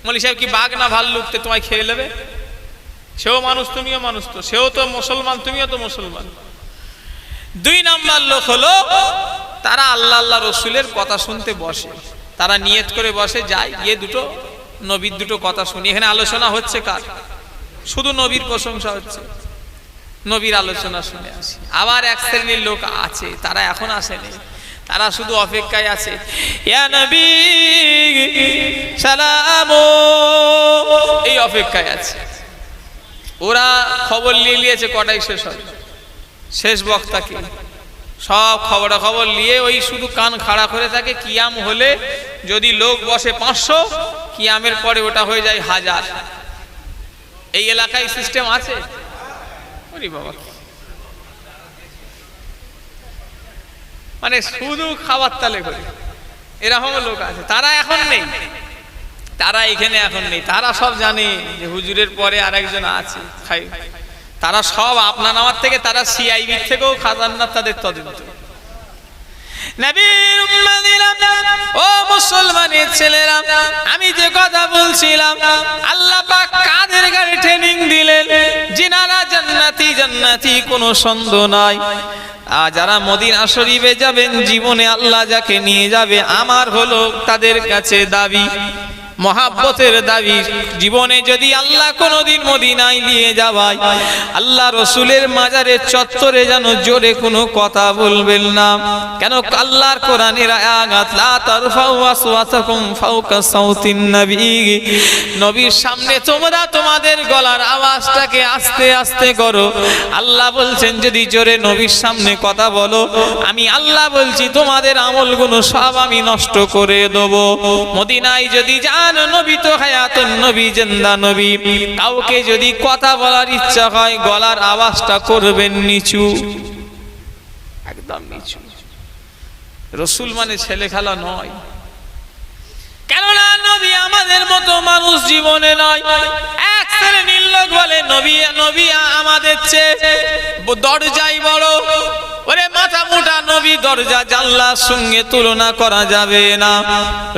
মৌলী সাহেব কি বাঘ না ভাল্লুক তোমায় খেয়ে নেবে? সেও মানুষ, তুমিও মানুষ, তো সেও তো মুসলমান, তুমিও তো মুসলমান। 2 নাম্বার লোক হলো তারা আল্লাহ আল্লাহ রসুলের কথা শুনতে বসে, তারা নিয়ত করে বসে, যায় গিয়ে দুটো নবীর দুটো কথা শুনি। এখানে আলোচনা হচ্ছে কার? শুধু নবীর প্রশংসা হচ্ছে, নবীর আলোচনা শুনে আসি। আবার এক শ্রেণীর লোক আছে, তারা এখন আসেনি, তারা শুধু অপেক্ষায় আছে, ইয়া নবী সালাম, এই অপেক্ষায় আছে। ওরা খবর নিয়ে নিয়েছে কটাই শেষ হবে, শেষ বক্তাকে সব খবর নিয়ে ওই শুধু কান খাড়া করে থাকে। কিয়াম হলে যদি লোক বসে 500, কিয়ামের পরে ওটা হয়ে যায় 1000। এই এলাকায় সিস্টেম আছে। ওরে বাবা, মানে শুধু খাবার তালে করে এরকম লোক আছে। তারা এখন নেই, তারা এখানে এখন নেই, তারা সব জানে যে হুজুরের পরে আরেকজন আছে। তারা সব আপনার আমার থেকে, তারা সিআইবির থেকেও খাজান্নাত তাদের তদন্ত। নবীর উম্মতিরা, ও মুসলমানের ছেলেরা, আমি যে কথা বলছিলাম, আল্লাহ পাক কাদের গাড়ি ট্রেনিং দিলেন, যিনারা জান্নাতি জান্নাতি কোনো সন্দেহ নাই। আর যারা মদিনা শরীফে যাবেন, জীবনে আল্লাহ যাকে নিয়ে যাবে, আমার হলো তাদের কাছে দাবি, মহাব্বতের দাবি। জীবনে যদি আল্লাহ কোনোদিন মদিনায় নিয়ে যাওয়ায়, আল্লাহ রসুলের মাজারের চত্বরে যেন জোরে কোনো কথা বলবেন না। কেন? আল্লাহর কোরআনের আয়াত, লা তারফাউ আসওয়াতাকুম ফাওকা সাউতিন নবী, নবীর সামনে তোমরা তোমাদের গলার আওয়াজটাকে আস্তে আস্তে করো। আল্লাহ বলছেন যদি জোরে নবীর সামনে কথা বলো, আমি আল্লাহ বলছি তোমাদের আমলগুলো সব আমি নষ্ট করে দেব। মদিনায় যদি যান, জান নবী তো হায়াতুন নবী, জিন্দা নবী। কাউকে যদি কথা বলার ইচ্ছা হয় গলার আওয়াজটা করবেন নিচু, একদম নিচু। রসুল মানে ছেলে খেলা নয়, কেননা নবী আমাদের মতো মানুষ জীবনে নয়। এক শ্রেণীর লোক বলে নবী নবী আমাদের চেয়ে দরজাই বড়। ওরে মাথা মোটা, নবী দরজা জানলার সঙ্গে তুলনা করা যাবে না।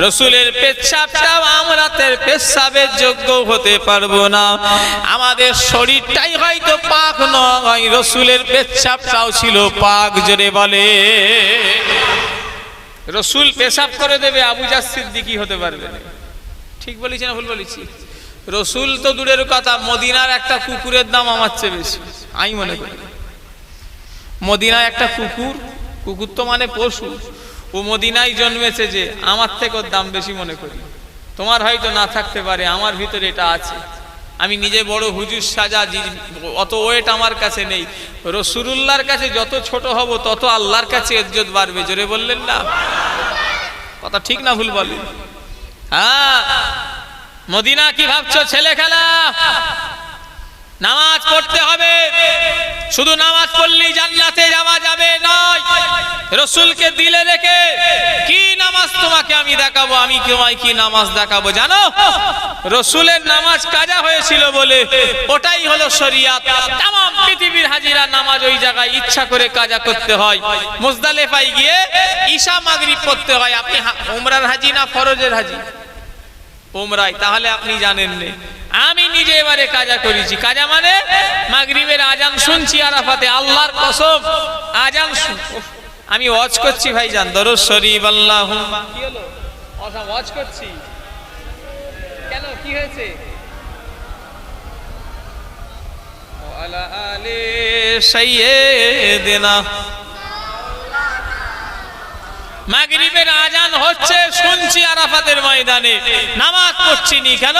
রসুলের পেচ্ছাপটাও আমরা পেচ্ছাবের যোগ্য হতে পারবো না। আমাদের শরীরটাই হয়তো পাক নয়, রসুলের পেচ্ছাপটাও ছিল পাক। জোরে বলে রসুল পেশাব করে দেবে, আবু জার সিদ্দিকী হতে পারবে না। ঠিক বলেছি না ভুল বলেছি? রসুল তো দূরের কথা, মদিনার একটা কুকুরের দাম আমার চেয়ে বেশি, আমি মনে করি। মদিনায় একটা কুকুর, কুকুর তো মানে পশু, ও মদিনায় জন্মেছে যে, আমার থেকে ওর দাম বেশি মনে করি। তোমার হয়তো না থাকতে পারে, আমার ভিতরে এটা আছে। আমি নিজে বড় হুজুর সাজা, অত ওয়েট আমার কাছে নেই। রাসূলুল্লাহর কাছে যত ছোট হব তত আল্লাহর কাছে ইজ্জত বাড়বে। জোরে বললেন না? কথা ঠিক না ভুল বলেন? হ্যাঁ, মদিনা কি ভাবছো ছেলে খেলা? নামাজ পড়তে হবে, শুধু নামাজ পড়লেই জান্নাতে যাওয়া যাবে নয়। রাসূলকে দিলে রেখে কি নামাজ তোমাকে আমি দেখাবো, আমি তোমায় কি নামাজ দেখাবো জানো? রাসূলের নামাজ কাজা হয়েছিল বলে ওটাই হলো শরীয়ত। तमाम পৃথিবীর হাজিরা নামাজ ওই জায়গায় ইচ্ছা করে কাজা করতে হয়। মুজদালিফায় গিয়ে ঈশা মাগরিব পড়তে হয়। আপনি উমরার হাজি না ফরজের হাজি? উমরায়, তাহলে আপনি জানেন না। আমি নিজে এবারে কাজা করেছি। কাজা মানে মাগরিবের আজান শুনছি আরাফাতে, আল্লাহর কসম আজান আমি ওয়াজ করছি ভাইজান, দরুদ শরীফ আল্লাহুম্মা। কি হলো? ওয়াজ করছি কেন? কি হয়েছে? ওয়ালা আলে সাইয়্যিদিনা। মাগরিবের আজান হচ্ছে, শুনছি আরাফাতের ময়দানে, নামাজ পড়ছি নি কেন?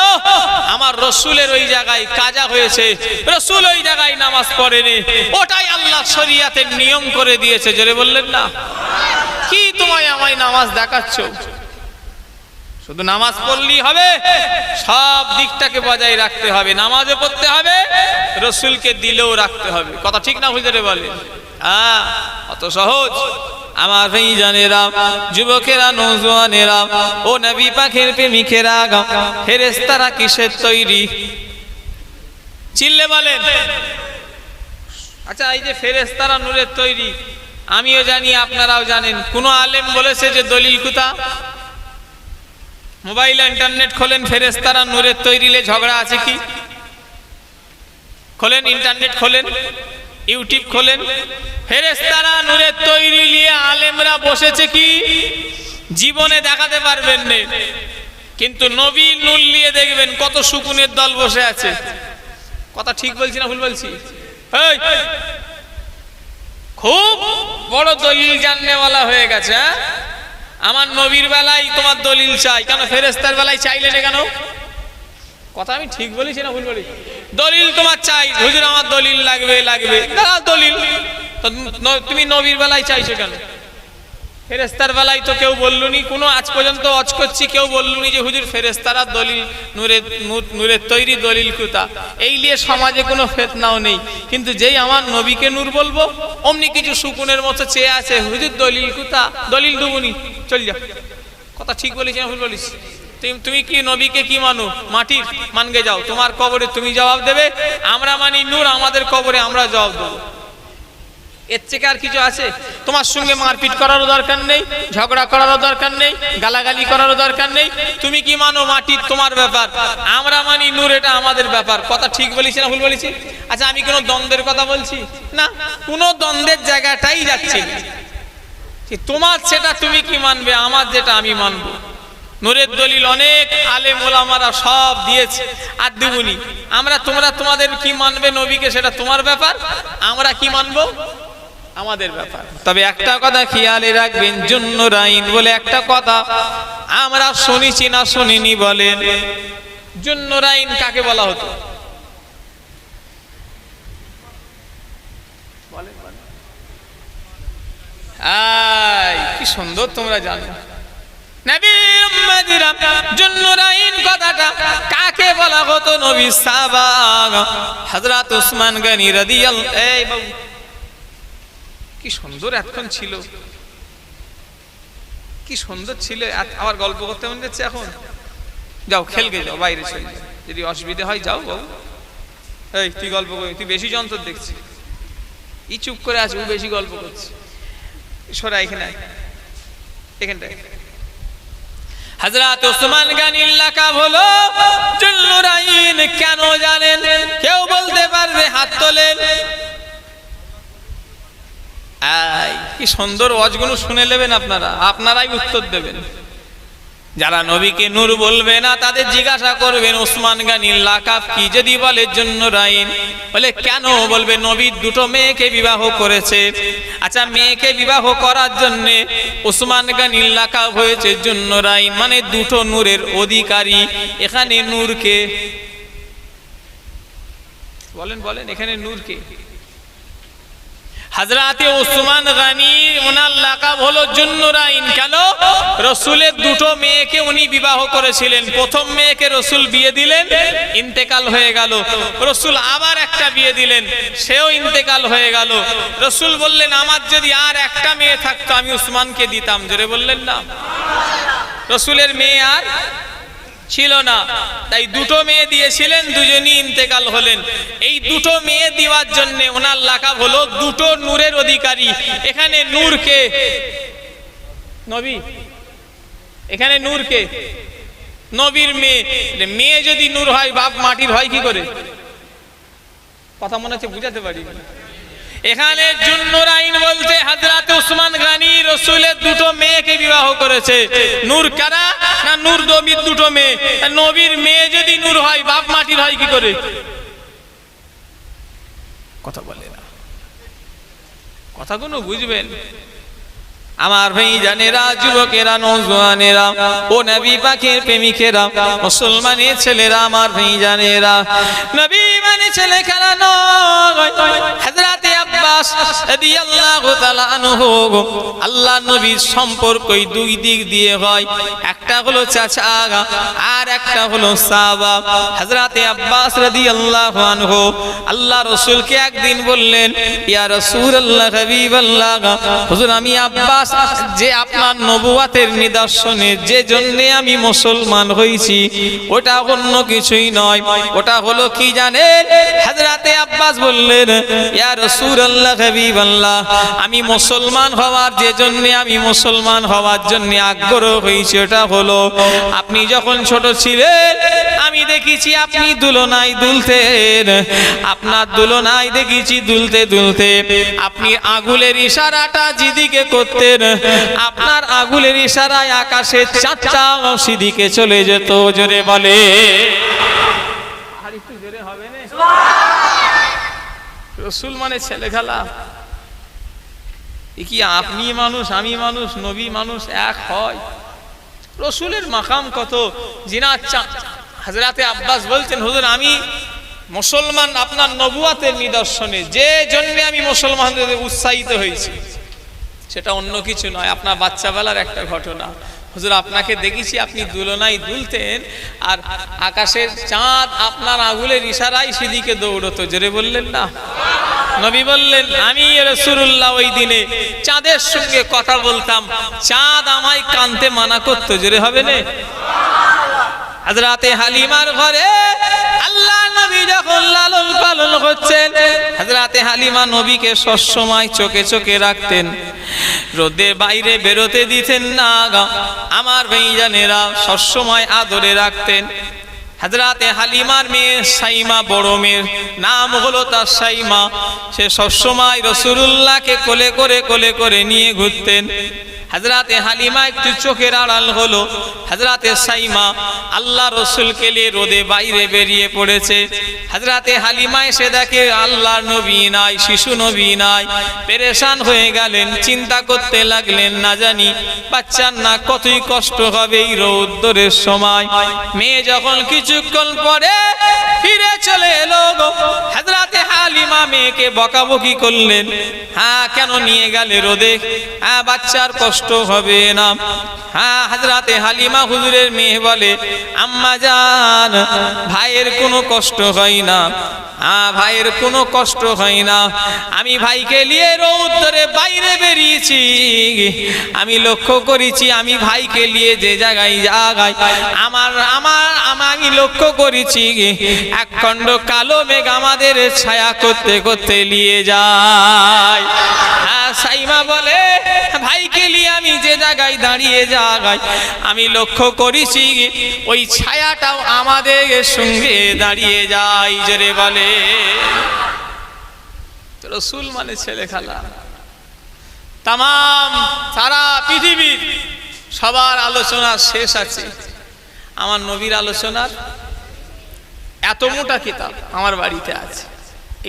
আমার রসুলের ওই জায়গায় কাজা হয়েছে, রসুল ওই জায়গায় নামাজ পড়েনি, ওটাই আল্লাহ শরীয়তের নিয়ম করে দিয়েছে। জোরে বললেন না? কি তোমায় আমায় নামাজ দেখাচ্ছ? শুধু নামাজ পড়লেই হবে? সব দিকটাকে বজায় রাখতে হবে। নামাজও পড়তে হবে, রসুলকে দিলেও রাখতে হবে। কথা ঠিক না হুজুরে বলেন? হ্যাঁ, অত সহজ? আমার ভাইজানেরা, যুবকেরা, নওজোয়ানেরা, ও নবী পাকের প্রেমিকেরা, ফেরেশতারা কিসের তৈরি? চিল্লে বলেন। আচ্ছা, এই যে ফেরেশতারা নূরের তৈরি, আমিও জানি আপনারাও জানেন। কোন আলেম বলেছে যে দলিল কুতা? মোবাইল ইন্টারনেট খোলেন, ফেরেশতারা নূরের তৈরিলে ঝগড়া আছে কি? খোলেন ইন্টারনেট, খোলেন ইউটিউব, খোলেন, ফেরেশতারা নূরের তৈরি নিয়ে আলেমরা বসেছে কি? জীবনে দেখাতে পারবেন না। কিন্তু নবী নূর নিয়ে দেখবেন কত সুকুনের দল বসে আছে। কথা ঠিক বলছি না ভুল বলছি? এই খুব বড় দলিল জাননেওয়ালা হয়ে গেছে। আমার নবীর বেলায় তোমার দলিল চাই, কেন ফেরেশতার বেলায় চাইলে না কেন? কথা আমি ঠিক বলেছি না ভুল বলেছি? দলিল তোমার চাই, হুজুর আমার দলিল লাগবে, লাগবে দাঁড়া দলিল। তুমি নবীর বেলায় চাইছো কেন? ফেরেশতার বেলায় তো কেউ বললুনি, কোনো আজ পর্যন্ত ওয়াজ করছি কেউ বললুনি যে হুজুর ফেরেশতারা দলিল নূরের তৈরি দলিল কুতা। এই নিয়ে সমাজে কোনো ফিতনাও নেই। কিন্তু যেই আমার নবীকে নূর বলবো, অমনি কিছু সুকুনের মতো চেয়ে আছে, হুজুর দলিল কুতা, দলিল দুবুনি, চল যা। কথা ঠিক বলেছি না ভুল বলিস? তুমি কি নবীকে কি মানো? মাটির মানগে যাও, তোমার কবরে তুমি জবাব দেবে। আমরা মানি নূর, আমাদের কবরে আমরা জবাব দেবো। এর থেকে আর কিছু আছে? তোমার সঙ্গে মারপিট করারও দরকার নেই, ঝগড়া করারও দরকার নেই, গালাগালি করারও দরকার নেই। তুমি কি মানো মাটির, তোমার ব্যাপার। আমরা মানি নূর, এটা আমাদের ব্যাপার। কথা ঠিক বলেছি না ভুল বলেছি? আচ্ছা, আমি কোনো দ্বন্দ্বের কথা বলছি না, কোনো দ্বন্দ্বের জায়গাটাই যাচ্ছি না। তোমার সেটা তুমি কি মানবে, আমার যেটা আমি মানবো। নূরের দলিল অনেক আলেম ওলামারা সব দিয়েছে, আর দেবুনি। আমরা তোমরা তোমাদের কি মানবে নবীকে সেটা তোমার ব্যাপার, আমরা কি মানবো আমাদের ব্যাপার। তবে একটা কথা খেয়ালে রাখবেন, জুন্নুরাইন বলে একটা কথা আমরা শুনেছি না শুনিনি বলেন? জুন্নুরাইন কাকে বলা হতো? কি সুন্দর তোমরা জানো। নবীর উম্মতিরা, জুন্নুরাইন কথাটা কাকে বলা হতো? নবীর সাহাবা হযরত ওসমান গনি রাদিয়াল্লাহু। এই বাবু কি সুন্দর এতক্ষণ ছিল, কি সুন্দর ছিল। আবার গল্প করতে মনে যাচ্ছে এখন? যাও খেলকে যাও, বাইরে চলে যাও, যদি অসুবিধা হয় যাও বাবু। এই তুই গল্প করবি, তুই বেশি যন্ত্র দেখছি। ই চুপ করে আছে, ও বেশি গল্প করছে। সরা এখানে, এখানটায়। হযরত ওসমান গনির লাকাব হলো জুন্নুরাইন। কেন জানেন? কেউ বলতে পারবে? হাত তোলেন। কি সুন্দর ওয়াজগুলো শুনে নেবেন আপনারা, আপনারাই উত্তর দেবেন। যারা নবীকে নূর বলবে না তাদের জিজ্ঞাসা করবেন ওসমান গনির লাকাব কি? যদি বলে জুন্নুরাইন, বলে কেন? বলবে নবীর দুটো মেয়েকে বিবাহ করেছে। আচ্ছা, মেয়েকে বিবাহ করার জন্য ওসমান গনির লাকাব হয়েছে জুন্নুরাইন, মানে দুটো নূরের অধিকারী। এখানে নূরকে বলেন, বলেন এখানে নূরকে? হযরতে ওসমান গনি ওনার লাকাব হলো জুন্নুরাইন। কেন? রাসূলের দুটো মেয়েকে উনি বিবাহ করেছিলেন। প্রথম মেয়েকে রাসূল বিয়ে দিলেন, ইন্তেকাল হয়ে গেল। রাসূল আবার একটা বিয়ে দিলেন, সেও ইন্তেকাল হয়ে গেল। রাসূল বললেন আমার যদি আর একটা মেয়ে থাকতো আমি ওসমানকে দিতাম। জোরে বললেন না? রাসূলের মেয়ে আর ছিল না, তাই দুটো মেয়ে দিয়েছিলেন, দুজনই ইন্তেকাল হলেন। এই দুটো মেয়ে দেওয়ার জন্য ওনার লাকাব হলো দুটো নূরের অধিকারী। এখানে নূরকে নবী, এখানে নূরকে নবীর মেয়ে। মেয়ে যদি নূর হয়, বাপ মাটির হয় কি করে? কথা মনে হচ্ছে বুঝাতে পারি। এখানে জুন্নুরাইন বলতে হযরত ওসমান গনি রাসূলের দুটো মেয়েকে বিবাহ করেছে। নূর কারা? না নূর নবীর দুটো মেয়ে। নবীর মেয়ে যদি নূর হয়, বাপ মাটির হয় কি করে? কথা বলে না, কথাগুলো বুঝবেন আমার ভাই জানেরা, যুবকেরা, নওজোয়ানেরা, ও নবী পাকের প্রেমিকেরা, মুসলমানের ছেলেরা, আমার ভাই জানেরা, নবী মানে ছেলে খেলা নয়। হযরতে আব্বাস রাদিয়াল্লাহু তাআলা আনহু, আল্লাহ নবীর সম্পর্কই দুই দিক দিয়ে হয়, একটা হলো চাচা আর একটা হলো সাহাবা। হযরতে আব্বাস রাদিয়াল্লাহু আনহু আল্লাহ রাসূলকে একদিন বললেন, ইয়া রাসূলুল্লাহ, হাবিবাল্লাহ, হুজুর আমি আব্বাস, যে আপনার নবুয়াতের নিদর্শনে যে জন্যে আমি মুসলমান হয়েছি ওটা অন্য কিছুই নয়, ওটা হলো কি জানেন? হযরতে আব্বাস বললেন, ইয়া রাসূলুল্লাহ, হাবিবাল্লাহ, আমি মুসলমান হওয়ার যে জন্যে আমি মুসলমান হওয়ার জন্য আগ্রহ হয়েছি ওটা হলো আপনি যখন ছোট ছিলেন আমি দেখেছি আপনি দুলনায় দুলতেন, আপনার দুলনায় দেখেছি দুলতে দুলতে আপনি আঙ্গুলের ইশারাটা যেদিকে করতেন আপনার আঙ্গুলের ইশারায় আকাশের চাঁদটা সেদিকে চলে যেত। জোরে বলে, আর একটু জোরে হবে না? রাসূল মানে ছেলে খেলা? কি আপনি মানুষ আমি মানুষ নবী মানুষ এক হয়? রাসূলের মাকাম কত! জিনাত হযরতে আব্বাস বলছেন, হুজুর আমি মুসলমান আপনার নবুয়াতের নিদর্শনে যে জন্য আমি মুসলমানদের উৎসাহিত হয়েছি সেটা অন্য কিছু নয়, আপনার বাচ্চাবেলার একটা ঘটনা। হুজুর আপনাকে দেখেছি আপনি দুলনায় দুলতেন আর আকাশের চাঁদ আপনার আঙ্গুলের ইশারায় সেদিকে দৌড়তো। জোরে বললেন না? নবী বললেন, আমি রাসূলুল্লাহ ওই দিনে চাঁদের সঙ্গে কথা বলতাম, চাঁদ আমায় কানতে মানা করতো। জোরে হবে না? হযরতে হালিমার ঘরে আল্লাহ নবী যখন লালন পালন করছেন, হযরতে হালিমা নবীকে সবসময় চোখে চোখে রাখতেন, রোদে বাইরে বেরোতে দিতেন না। আমার ভাইজানেরা সবসময় আদরে রাখতেন। হযরতে হালিমার মেয়ে সাইমা, বড় মেয়ের নাম হলো তার সাইমা, সে সবসময় রাসূলুল্লাহকে কোলে করে নিয়ে ঘুরতেন। হযরতে হালিমা একটু চোখের আড়াল হলো, হযরতে সাইমা আল্লাহ রাসূলকে নিয়ে রোদে বাইরে বেরিয়ে পড়েছে। হযরতে হালিমা এসে দেখে আল্লাহর নবী নাই, শিশু নবী নাই, পেরেশান হয়ে গেলেন, চিন্তা করতে লাগলেন, না জানি বাচ্চার না কতই কষ্ট হবে এই রৌদ্রের সময়। মেয়ে যখন কিছুক্ষণ পরে ফিরে চলে এলো, হযরতে হালিমা মেয়েকে বকাবকি করলেন, হ্যাঁ কেন নিয়ে গেলে রোদে? হ্যাঁ বাচ্চার কষ্ট হবে না। হ্যাঁ হযরতে হালিমা হুজুরের মেয়ে বলে, আম্মা জান ভাইয়ের কোনো কষ্ট হয় না, হ্যাঁ ভাইয়ের কোনো কষ্ট হয় না। আমি ভাইকে নিয়ে রৌদ্রে বাইরে বেরিয়েছি, আমি লক্ষ্য করেছি আমি ভাইকে নিয়ে যে জায়গায় আমি লক্ষ্য করেছি এক খণ্ড কালো মেঘ আমাদের ছায়া করতে করতে নিয়ে যায়। সাইমা বলে, ভাইকে নিয়ে আমি যে জায়গায় দাঁড়িয়ে যাই আমি লক্ষ্য করেছি ওই ছায়াটাও আমাদের সঙ্গে দাঁড়িয়ে যায়। জোরে বলে রাসূল মানে ছেলে খেলা। তামাম সারা পৃথিবীর সবার আলোচনা শেষ আছে, আমার নবীর আলোচনার এত মোটা কিতাব আমার বাড়িতে আছে,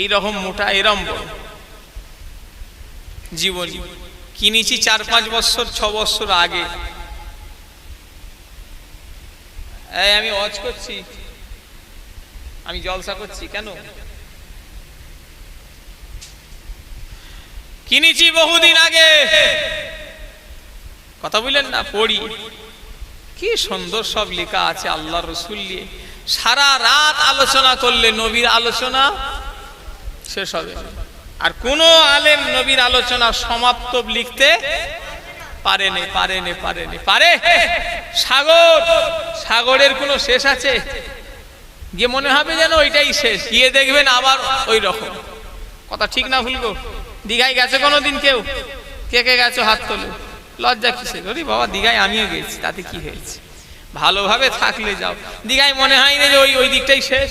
এই রকম মোটা, এরম বড় জীবনী কিনেছি 4-5 বছর 6 বছর আগে। আমি ওয়াজ করছি, আমি জলসা করছি কেন? কিনেছি বহুদিন আগে, কথা বললেন না, পড়ি কি সুন্দর সব লেখা আছে আল্লাহ রসুল নিয়ে। সারা রাত আলোচনা করলে নবীর আলোচনা শেষ হবে, আর কোন আলেম নবীর আলোচনা সমাপ্ত লিখতে পারেনি। পারে সাগরের কোনো শেষ আছে? গিয়ে মনে হবে যেন ওইটাই শেষ, গিয়ে দেখবেন আবার ওই রকম। কথা ঠিক না ভুলবো? দীঘায় গেছে কোনোদিন কেউ? কে গেছো হাত তোলো। লজ্জা কিসের? ওরে বাবা দীঘায় আমিও গেছি, তাতে কি হয়েছে? ভালোভাবে থাকলে যাও। দীঘায় মনে হয় না যে ওই দিকটাই শেষ,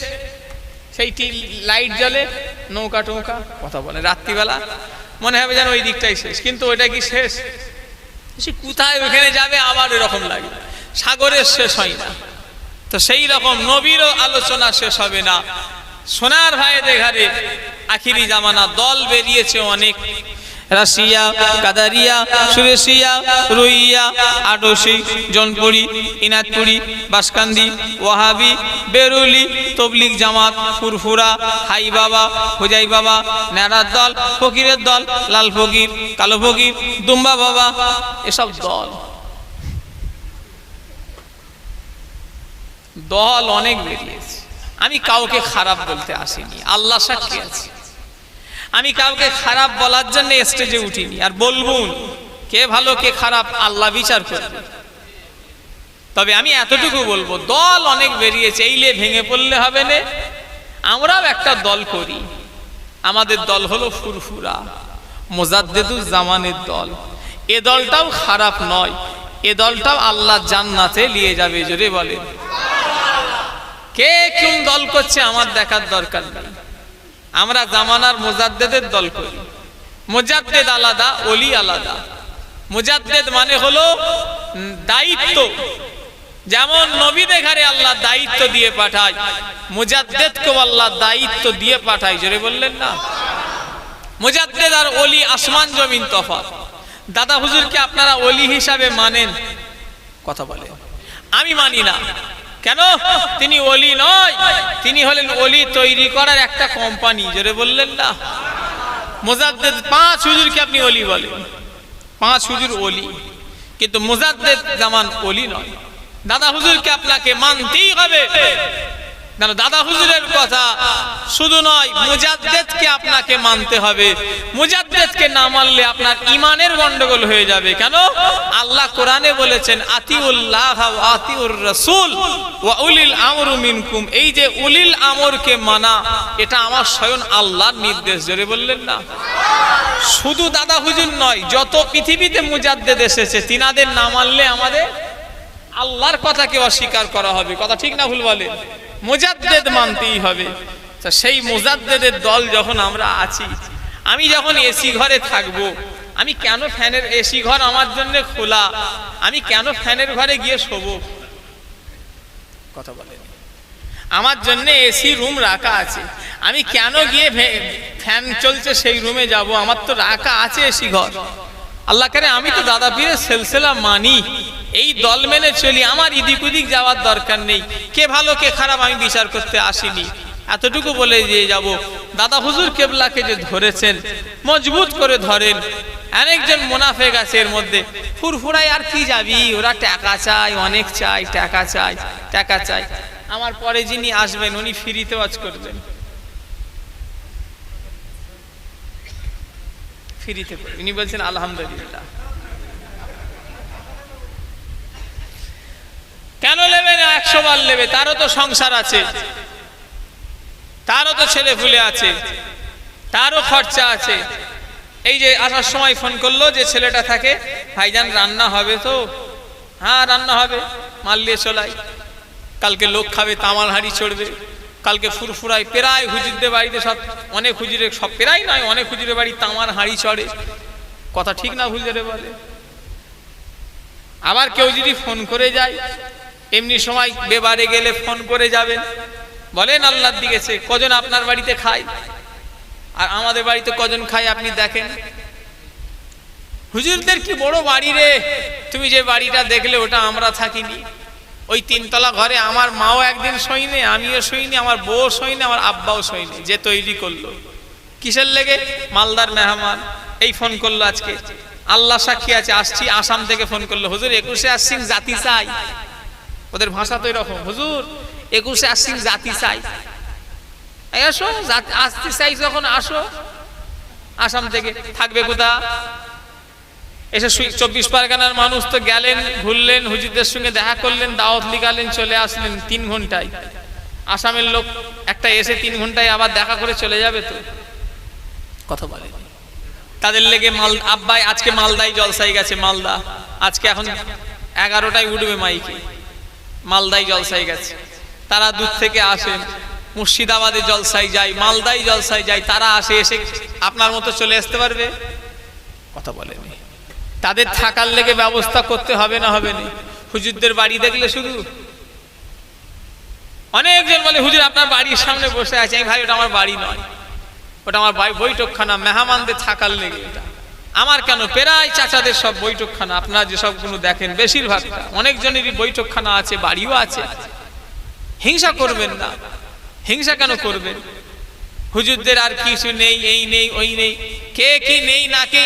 সেইটি লাইট জ্বলে, নৌকা টৌকা কথা বলে, রাত্রিবেলা মনে হবে যেন ওই দিকটাই শেষ, কিন্তু ওইটা কি শেষ? সে কোথায় ওখানে যাবে আবার এরকম লাগে, সাগরের শেষ হয় না। তো সেই রকম নবীরও আলোচনা শেষ হবে না। সোনার ভাইদের ঘরে আখিরি জামানা দল বেরিয়েছে অনেক, রাশিয়া, কাদারিয়া, সুরেশিয়া, রুইয়া, আডসি, জনপুরি, ইনাতপুরি, বাসকান্দি, ওয়াহাবি, বেরুলি, তবলিগ জামাত, ফুরফুরা, হাই বাবা, হুজাই বাবা, নেড়ার দল, ফকিরের দল, লাল ফকির, কালো ফকির, দুম্বা বাবা, এসব দল অনেক বেরিয়েছে। আমি কাউকে খারাপ বলতে আসিনি, আল্লাহ সাক্ষী আছে। আমি কাউকে খারাপ বলার জন্য স্টেজে উঠিনি, আর বলবো কে ভালো কে খারাপ আল্লাহ বিচার করবে। তবে আমি এতটুকু বলবো, দল অনেক বেরিয়েছে, এইলে ভেঙে পড়লে হবে না। আমরাও একটা দল করি, আমাদের দল হলো ফুরফুরা মুজাদ্দিদুজ জামানের দল। এ দলটাও খারাপ নয়, এ দলটাও আল্লাহ জান্নাতে নিয়ে যাবে। জোরে বলে কে কোন দল করছে আমার দেখার দরকার নেই। আমরা জামানার মুজাদ্দিদের দল করি। মুজাদ্দিদ আলাদা, ওলি আলাদা। মুজাদ্দিদ মানে হলো দায়িত্ব, যেমন নবীদের ঘরে আল্লাহ দায়িত্ব দিয়ে পাঠায়, মুজাদ্দিদকেও আল্লাহ দায়িত্ব দিয়ে পাঠায়। জোরে বললেন না? মুজাদ্দিদ আর ওলি আসমান জমিন তফাৎ। দাদা হুজুরকে আপনারা ওলি হিসাবে মানেন? কথা বলে আমি মানি না। কেন? তিনি ওলি নয়, তিনি হলেন ওলি তৈরি করার একটা কোম্পানি। জোরে বললেন না? মুজাদ্দিদ 5 হুজুরকে আপনি ওলি বলেন, 5 হুজুর ওলি, কিন্তু মুজাদ্দিদ জামান ওলি নয়। দাদা হুজুরকে আপনাকে মানতেই হবে। দাদা হুজুরের কথা শুধু নয়, মুজাদ্দিদকে আপনাকে মানতে হবে। মুজাদ্দিদকে না মানলে আপনার ঈমানের গন্ডগোল হয়ে যাবে। কেন? আল্লাহ কোরআনে বলেছেন আতিউল্লাহ ওয়া আতিউর রাসূল ওয়া উলিল আমরি মিনকুম। এই যে উলিল আমরকে মানা, এটা আমার স্বয়ং আল্লাহর নির্দেশ। জোরে বললেন না? শুধু দাদা হুজুর নয়, যত পৃথিবীতে মুজাদ্দিদ এসেছে তিনাদের না মানলে আমাদের আল্লাহর কথাকে অস্বীকার করা হবে। কথা ঠিক না ভুল বলেন? মুজাদ্দিদ মানতেই হবে। সেই মুজাদ্দিদের দল যখন আমরা আছি, আমি যখন এসি ঘরে থাকবো, আমি কেন ফ্যানের, এসি ঘর আমার জন্য খোলা, আমি কেন ফ্যানের ঘরে গিয়ে শোবো? কথা বলেন। আমার জন্য এসি রুম রাখা আছে, আমি কেন গিয়ে ফ্যান চলছে সেই রুমে যাব? আমার তো রাখা আছে এসি ঘর। আল্লাহ করে আমি তো দাদা পীরের সিলসিলা মানি, এই দল মেনে চলি, আমার ইদিক উদিক যাওয়ার দরকার নেই। কে ভালো কে খারাপ আমি বিচার করতে আসিনি। এতটুকু বলে দিয়ে যাব, দাদা হুজুর কেবলাকে যে ধরেছেন মজবুত করে ধরেন। অনেকজন মুনাফেক আছে এর মধ্যে, ফুরফুরাই আর কি যাবি, ওরা টাকা চায়, অনেক চাই, টাকা চাই, টাকা চাই। আমার পরে যিনি আসবেন উনি ফ্রিতে ওয়াজ করবেন, ফ্রিতে করবেন। উনি বলছেন আলহামদুলিল্লাহ। কেন নেবে না? 100 বার নেবে, তারও তো সংসার আছে, তারও তো ছেলে ফুলে আছে, তারও খরচা আছে। এই যে আসার সময় ফোন করলো যে ছেলেটা থাকে, ভাইজান রান্না হবে তো? হ্যাঁ রান্না হবে, মাল নিয়ে চলাই। কালকে লোক খাবে, তামাল হাঁড়ি চড়বে, কালকে ফুরফুরায় প্রায় হুজুরদের বাড়িতে সব, অনেক হুজুরের সব, প্রায় নয় অনেক হুজুরের বাড়ি তামার হাঁড়ি চড়ে। কথা ঠিক না ভুল যাবে বলে? আবার কেউ যদি ফোন করে যায়, এমনি সময় বেবারে গেলে ফোন করে যাবেন, বলেন আল্লাহর দিকেছে কজন আপনার বাড়িতে খায় আর আমাদের বাড়িতে কজন খায় আপনি দেখেন। হুজুরদের কি বড় বাড়ি রে, তুমি যে বাড়িটা দেখলে ওটা আমরা থাকিনি। ওই 3 তলা ঘরে আমার মাও একদিন শোয়নি, আমিও শোয়নি, আমার বউ শোয়নি, আমার আব্বাও শোয়নি। যে তৈরি করলো কিসের লেগে? মালদার মেহমান এই ফোন করলো আজকে, আল্লাহ সাক্ষী আছে আসছি, আসাম থেকে ফোন করলো, হুজুর 21শে আশ্বিন জাতি চাই। ওদের ভাষা তো এরকম, হুজুর 21শে আশ্বিন জাতি চাই। আসো আসতে চাই যখন আসো। আসাম থেকে থাকবে কোথা? এসে 24 পরগনার মানুষ তো গেলেন, ঘুরলেন, হুজুরদের সঙ্গে দেখা করলেন, দাওয়াত লিখালেন, চলে আসলেন 3 ঘন্টায়। আসামের লোক একটা এসে 3 ঘন্টায় আবার দেখা করে চলে যাবে তো? কথা বলে তাদের লেগে আব্বাই আজকে মালদায় জলসাই গেছে, মালদা আজকে এখন 11টায় উঠবে মাইকে, মালদায় জলসাই গেছে। তারা দূর থেকে আসেন, মুর্শিদাবাদে জলসাই যায়, মালদায় জলসাই যায়, তারা আসে, এসে আপনার মতো চলে আসতে পারবে? কথা বলেনি। তাদের থাকার লেগে ব্যবস্থা করতে হবে না? হবে না? হুজুরদের বাড়ি দেখলে শুধু অনেকজন বলে হুজুর আপনার বাড়ির সামনে বসে আছে। ভাই ওটা আমার বাড়ি নয়, ওটা আমার বৈঠকখানা, মেহমানদের থাকার লেগে। এটা আমার কেন? প্রায় চাচাদের সব বৈঠকখানা, আপনারা যেসবগুলো দেখেন বেশিরভাগটা অনেকজনেরই বৈঠকখানা আছে, বাড়িও আছে। হিংসা করবেন না। হিংসা কেন করবেন? হুজুরদের আর কিছু নেই, এই নেই, ওই নেই, কে কি নেই না কে,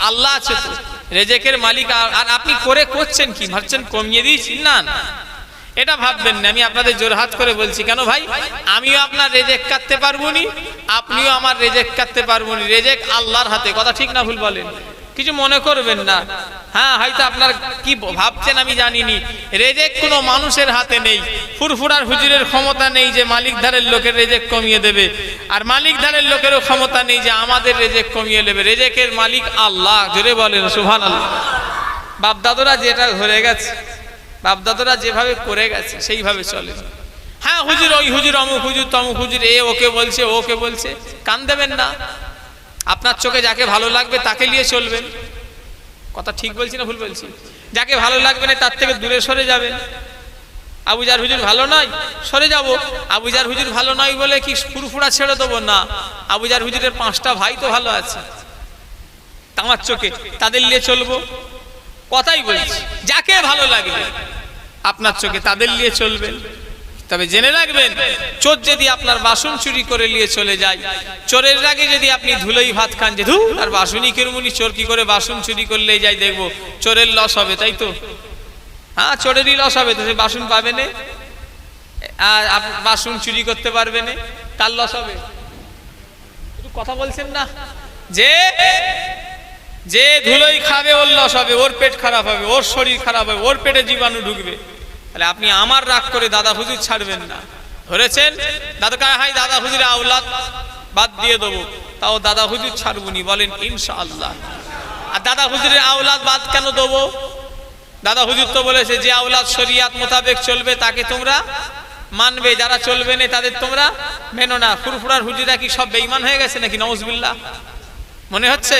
আল্লাহ আছে তো, রেজেকের মালিক। আর আপনি করছেন কি? ভাবছেন কমিয়ে দিয়েছি? না না, এটা ভাববেন না। আমি আপনাদের জোরহাত করে বলছি, কেন ভাই? আমিও আপনার রেজেক কাটতে পারবো নি, আপনিও আমার রেজেক কাটতে পারবো নি। রেজেক আল্লাহর হাতে। কথা ঠিক না ভুল বলেন? কিছু মনে করবেন না। হ্যাঁ হয়তো আপনার কি ভাবছেন আমি জানিনি, রেজেক কোনো মানুষের হাতে নেই। ফুরফুরার হুজুরের ক্ষমতা নেই যে মালিক ধারের লোকের রেজেক কমিয়ে দেবে, আর মালিক ধারের লোকেরও ক্ষমতা নেই যে আমাদের রেজেক কমিয়ে দেবে। রেজেকের মালিক আল্লাহ। জোরে বলেন সুবহানাল্লাহ। বাপদাদরা যেটা ধরে গেছে, বাপদাদরা যেভাবে করে গেছে সেইভাবে চলে। হ্যাঁ হুজুর ওই হুজুর, অমুক হুজুর, তমুক হুজুর, এ ওকে বলছে, ওকে বলছে, কান দেবেন না। আপনার চোখে যাকে ভালো লাগবে তাকে নিয়ে চলবেন। কথা ঠিক বলছি না ভুল বলছি? যাকে ভালো লাগবে না তার থেকে দূরে সরে যাবেন। আবুজার হুজুর ভালো নয়, সরে যাব। আবুজার হুজুর ভালো নয় বলে কি ফুরফুরা ছেড়ে দেবো? না, আবুজার হুজুরের 5টা ভাই তো ভালো আছে আমার চোখে, তাদের নিয়ে চলবো। কথাই বলছি, যাকে ভালো লাগবে আপনার চোখে তাদের নিয়ে চলবেন। তবে জেনে রাখবেন, চোর যদি আপনার বাসন চুরি করে নিয়ে চলে যায়, চোরের আগে যদি আপনি ধুলোই ভাত খান, যে ধু আর বাসনই কেরমুনি, চোর কি করে বাসন চুরি করলে যাই দেখবো, চোরের লস হবে, তাই তো? হ্যাঁ চোরেরই লস হবে তো, সে বাসন পাবে না, আর বাসন চুরি করতে পারবে না, তার লস হবে। একটু কথা বলছেন না? যে ধুলোই খাবে ওর লস হবে, ওর পেট খারাপ হবে, ওর শরীর খারাপ হবে, ওর পেটে জীবাণু ঢুকবে। তাহলে আপনি আমার রাগ করে দাদা হুজুর ছাড়বেন না। ধরেছেন দাদা কায়, হাই দাদা হুজুরের আওলাদ বাদ দিয়ে দেবো, তাও দাদা হুজুর ছাড়বনি, বলেন ইনশাআল্লাহ। আর দাদা হুজুরের আওলাদ বাদ কেন দেবো? দাদা হুজুর তো বলেছে যে আওলাদ শরিয়াত মোতাবেক চলবে তাকে তোমরা মানবে, যারা চলবে না তাদের তোমরা মেনো না। ফুরফুরার হুজুরা কি সব বেঈমান হয়ে গেছে নাকি? নাউজুবিল্লাহ। মনে হচ্ছে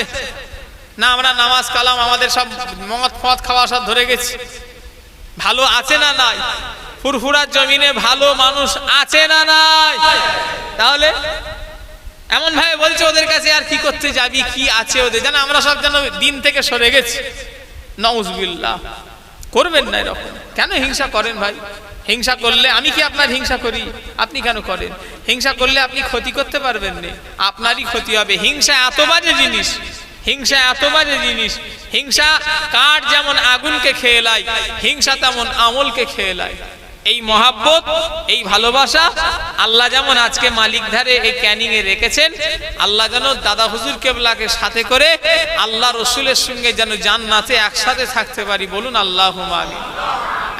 না আমরা নামাজ কালাম আমাদের সব মদ ফদ খাওয়া সব ধরে গেছি। ভালো আছে না নাই? ফুরফুরার জমিনে ভালো মানুষ আছে না নাই? তাহলে এমন ভাবে বলছে ওদের কাছে আর কি করতে যাবি, কি আছে ওদের, যেন আমরা সব যেন দিন থেকে সরে গেছি। নাউজুবিল্লাহ। করবেন না এরকম। কেন হিংসা করেন ভাই? হিংসা করলে আমি কি আপনার হিংসা করি? আপনি কেন করেন? হিংসা করলে আপনি ক্ষতি করতে পারবেন না, আপনারই ক্ষতি হবে। হিংসা এত বাজে জিনিস, হিংসা এত বাজে জিনিস। হিংসা কাঠ যেমন আগুনকে খেয়ে নেয়, হিংসা তেমন আমলকে খেয়ে নেয়। এই মহাব্বত, এই ভালোবাসা আল্লাহ যেমন আজকে মালিকধারে এই ক্যানিং এ রেখেছেন, আল্লাহ যেন দাদা হুজুর কেবলাকে সাথে করে আল্লাহ রসুলের সঙ্গে যেন জান্নাতে একসাথে থাকতে পারি। বলুন আল্লাহুম্মা আমিন।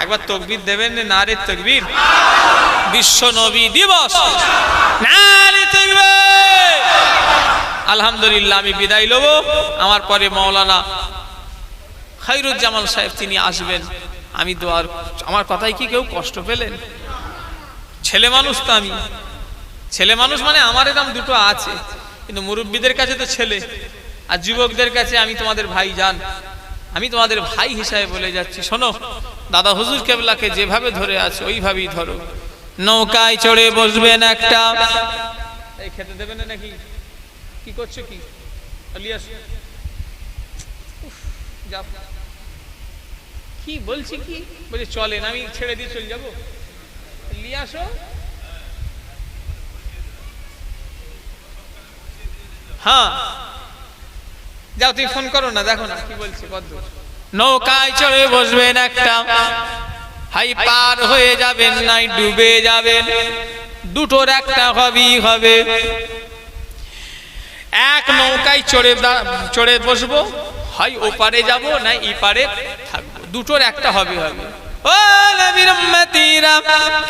একবার তাকবীর দেবেন, নারে তাকবীর। বিশ্ব নবী দিবস, নারে তাকবীর। আলহামদুলিল্লাহ, আমি বিদায় লব। আমার পরে মাওলানা খায়রুজ্জামান সাহেব তিনি আসবেন। আমি দোয়ার, আমার কথাই কি কেউ কষ্ট পেলেন? ছেলে মানুষ তো, আমি ছেলে মানুষ, মানে আমার এরকম দুটো আছে, কিন্তু মুরব্বীদের কাছে তো ছেলে, আর যুবকদের কাছে আমি তোমাদের ভাই জান, আমি তোমাদের ভাই হিসাবে বলে যাচ্ছি। শোনো, দাদা হুজুর কেবলাকে যেভাবে ধরে আছে ওইভাবেই ধরো। নৌকায় চড়ে বসবেন একটা, এই খেতে দেবেন নাকি? কি করছো কি? আলিয়াস যা, কি বলছি কি বলে চলেন, আমি ছেড়ে দিয়ে চলে যাবো। নিয়ে আসো। হ্যাঁ যাও, তুমি ফোন করো না, দেখো না কি বলছি কত। নৌকায় চড়ে বসবেন একটা, হাই পার হয়ে যাবেন নাই ডুবে যাবেন, দুটোর একটা হবেই হবে। এক নৌকায় চড়ে বসবো, হয় ওপারে যাব না এই পারে থাকবো, দুটোর একটা হবে হবে। ও নবীর উম্মতিরা,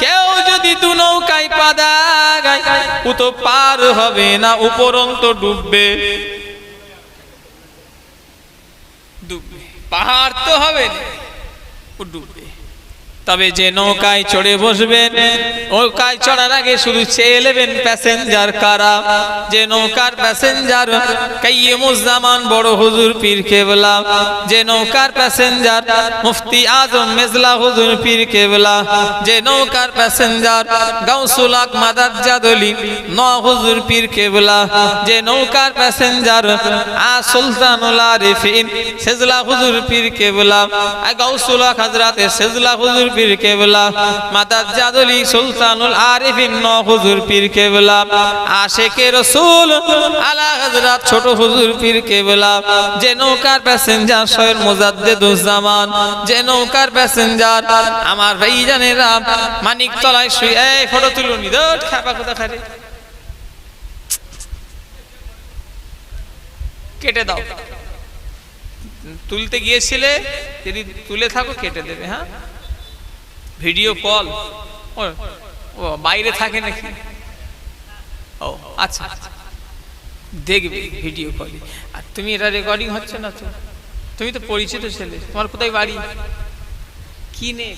কেউ যদি দু নৌকায় পা দেয় ও তো পার হবে না, উপরন্ত ডুববে। ডুববে, পাহাড় তো হবে না, ও ডুববে। তবে যে নৌকায় চড়ে বসবেন, নৌকায় চড়ার আগে শুধু চেয়ে নেবেন প্যাসেঞ্জার কারা। যে নৌকার প্যাসেঞ্জার কাইয়ুমুজ্জামান বড় হুজুর পীর কেবলা, যে নৌকার প্যাসেঞ্জার মুফতি আজম মেজলা হুজুর পীর কেবলা, যে নৌকার প্যাসেঞ্জার গাউসুল হক মাদাজ্জাদ আলী ন হুজুর পীর কেবলা, যে নৌকার প্যাসেঞ্জার সুলতানুল আরিফিন সেজলা হুজুর পীর কেবলা, গাউসুল হক হযরত সেজলা হুজুর পীর কেবলা, মাদাজ্জাদ আলী সুলতানুল আরিফিন ন হুজুর পীর কেবলা, আশিকে রাসূল আলা হযরত ছোট হুজুর পীর কেবলা, যে নৌকার প্যাসেঞ্জার শহর মুজাদ্দিদুজ্জামান, যে নৌকার প্যাসেঞ্জার আমার ভাইজানেরা মানিকতলায় শুয়ে, এই ফটো তুলুন, ইদট খাপা কথা খারে কেটে দাও। তুলতে গিয়েছিলে, যদি তুলে থাকো কেটে দেবে। হ্যাঁ, ভিডিও কল ও বাইরে থাকে নাকি? ও আচ্ছা, দেখবে ভিডিও কলে। আর তুমি এটা রেকর্ডিং হচ্ছে না তো? তুমি তো পরিচিত ছেলে, তোমার কোথায় বাড়ি? কি নে?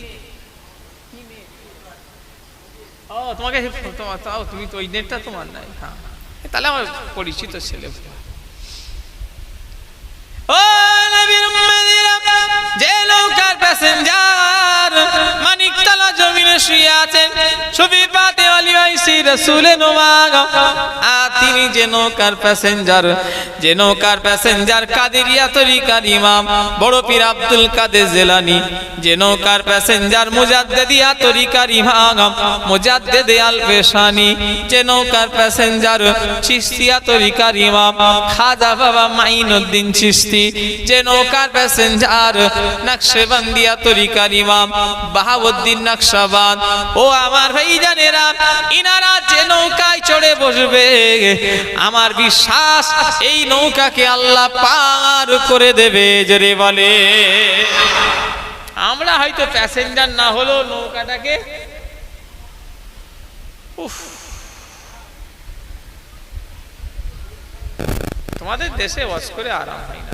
ও তোমাকে, তুমি তো ওই নেটটা তোমার নাই। হ্যাঁ, তাহলে আমার পরিচিত ছেলে। ও নবীর উম্মতিরা, যে নৌকার প্যাসেঞ্জার মানিকতলা জমিনে শুয়ে আছেন, সুফি পাতে ওয়ালি ওয়াইসি রাসূলে নোমাগ, আর তিনি যে নৌকার প্যাসেঞ্জার, যে নৌকার প্যাসেঞ্জার কাদেরিয়া তরিকার ইমাম বড় পীর আব্দুল কাদের জিলানী, যে নৌকার প্যাসেঞ্জার মুজাদ্দিদিয়া তরিকার ইমাম মুজাদ্দিদ আল পেশানি, যে নৌকার প্যাসেঞ্জার চিশতিয়া তরিকার ইমাম খাজা বাবা মাইনুদ্দিন চিশতি, যে নৌকার প্যাসেঞ্জার নকশবন্দিয়া তরিকার ইমাম বাহাউদ্দিন নকশবন্দ। ও আমার ভাইজানেরা, ইনারা যে নৌকায় চড়ে বসবে, আমার বিশ্বাস এই নৌকাকে আল্লাহ পার করে দেবে। জোরে বলে। আমরা হয়তো প্যাসেঞ্জার না হলেও নৌকাটাকে, উফ, তোমাদের দেশে ওয়াজ করে আরাম হয় না।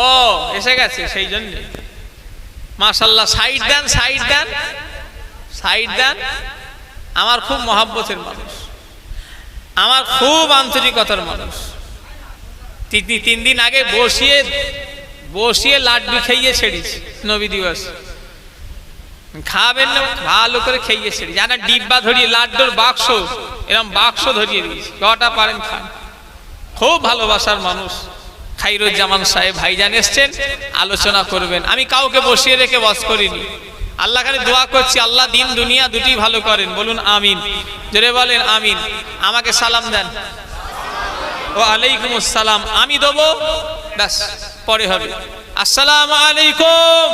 ও এসে গেছে, সেই জন্য মাশাআল্লাহ। সাইড দেন, সাইড দেন, সাইড দেন। আমার খুব মহাব্বতের মানুষ, আমার খুব আন্তরিকতার মানুষ। 3 দিন আগে বসিয়ে লাড্ডু খাইয়ে ছেড়েছি নবী দিবস। খাবেন না, ভালো করে খাইয়ে ছেড়েছি। জানা ডিব্বা ধরিয়ে লাড্ডুর বাক্স, এরকম বাক্স ধরিয়ে দিয়েছি, কটা পারেন খান। খুব ভালোবাসার মানুষ, খাইরুজ্জামান সাহেব ভাইজান এসছেন, আলোচনা করবেন। আমি কাউকে বসিয়ে রেখে বস করিনি। আল্লাহ কাছে দোয়া করছি, আল্লাহ দিন দুনিয়া দুটি ভালো করেন। বলুন আমিন, জোরে বলেন আমিন। আমাকে সালাম দেন। ওয়া আলাইকুম আসসালাম। আমি দেবো, ব্যাস পরে হবে। আসসালামু আলাইকুম।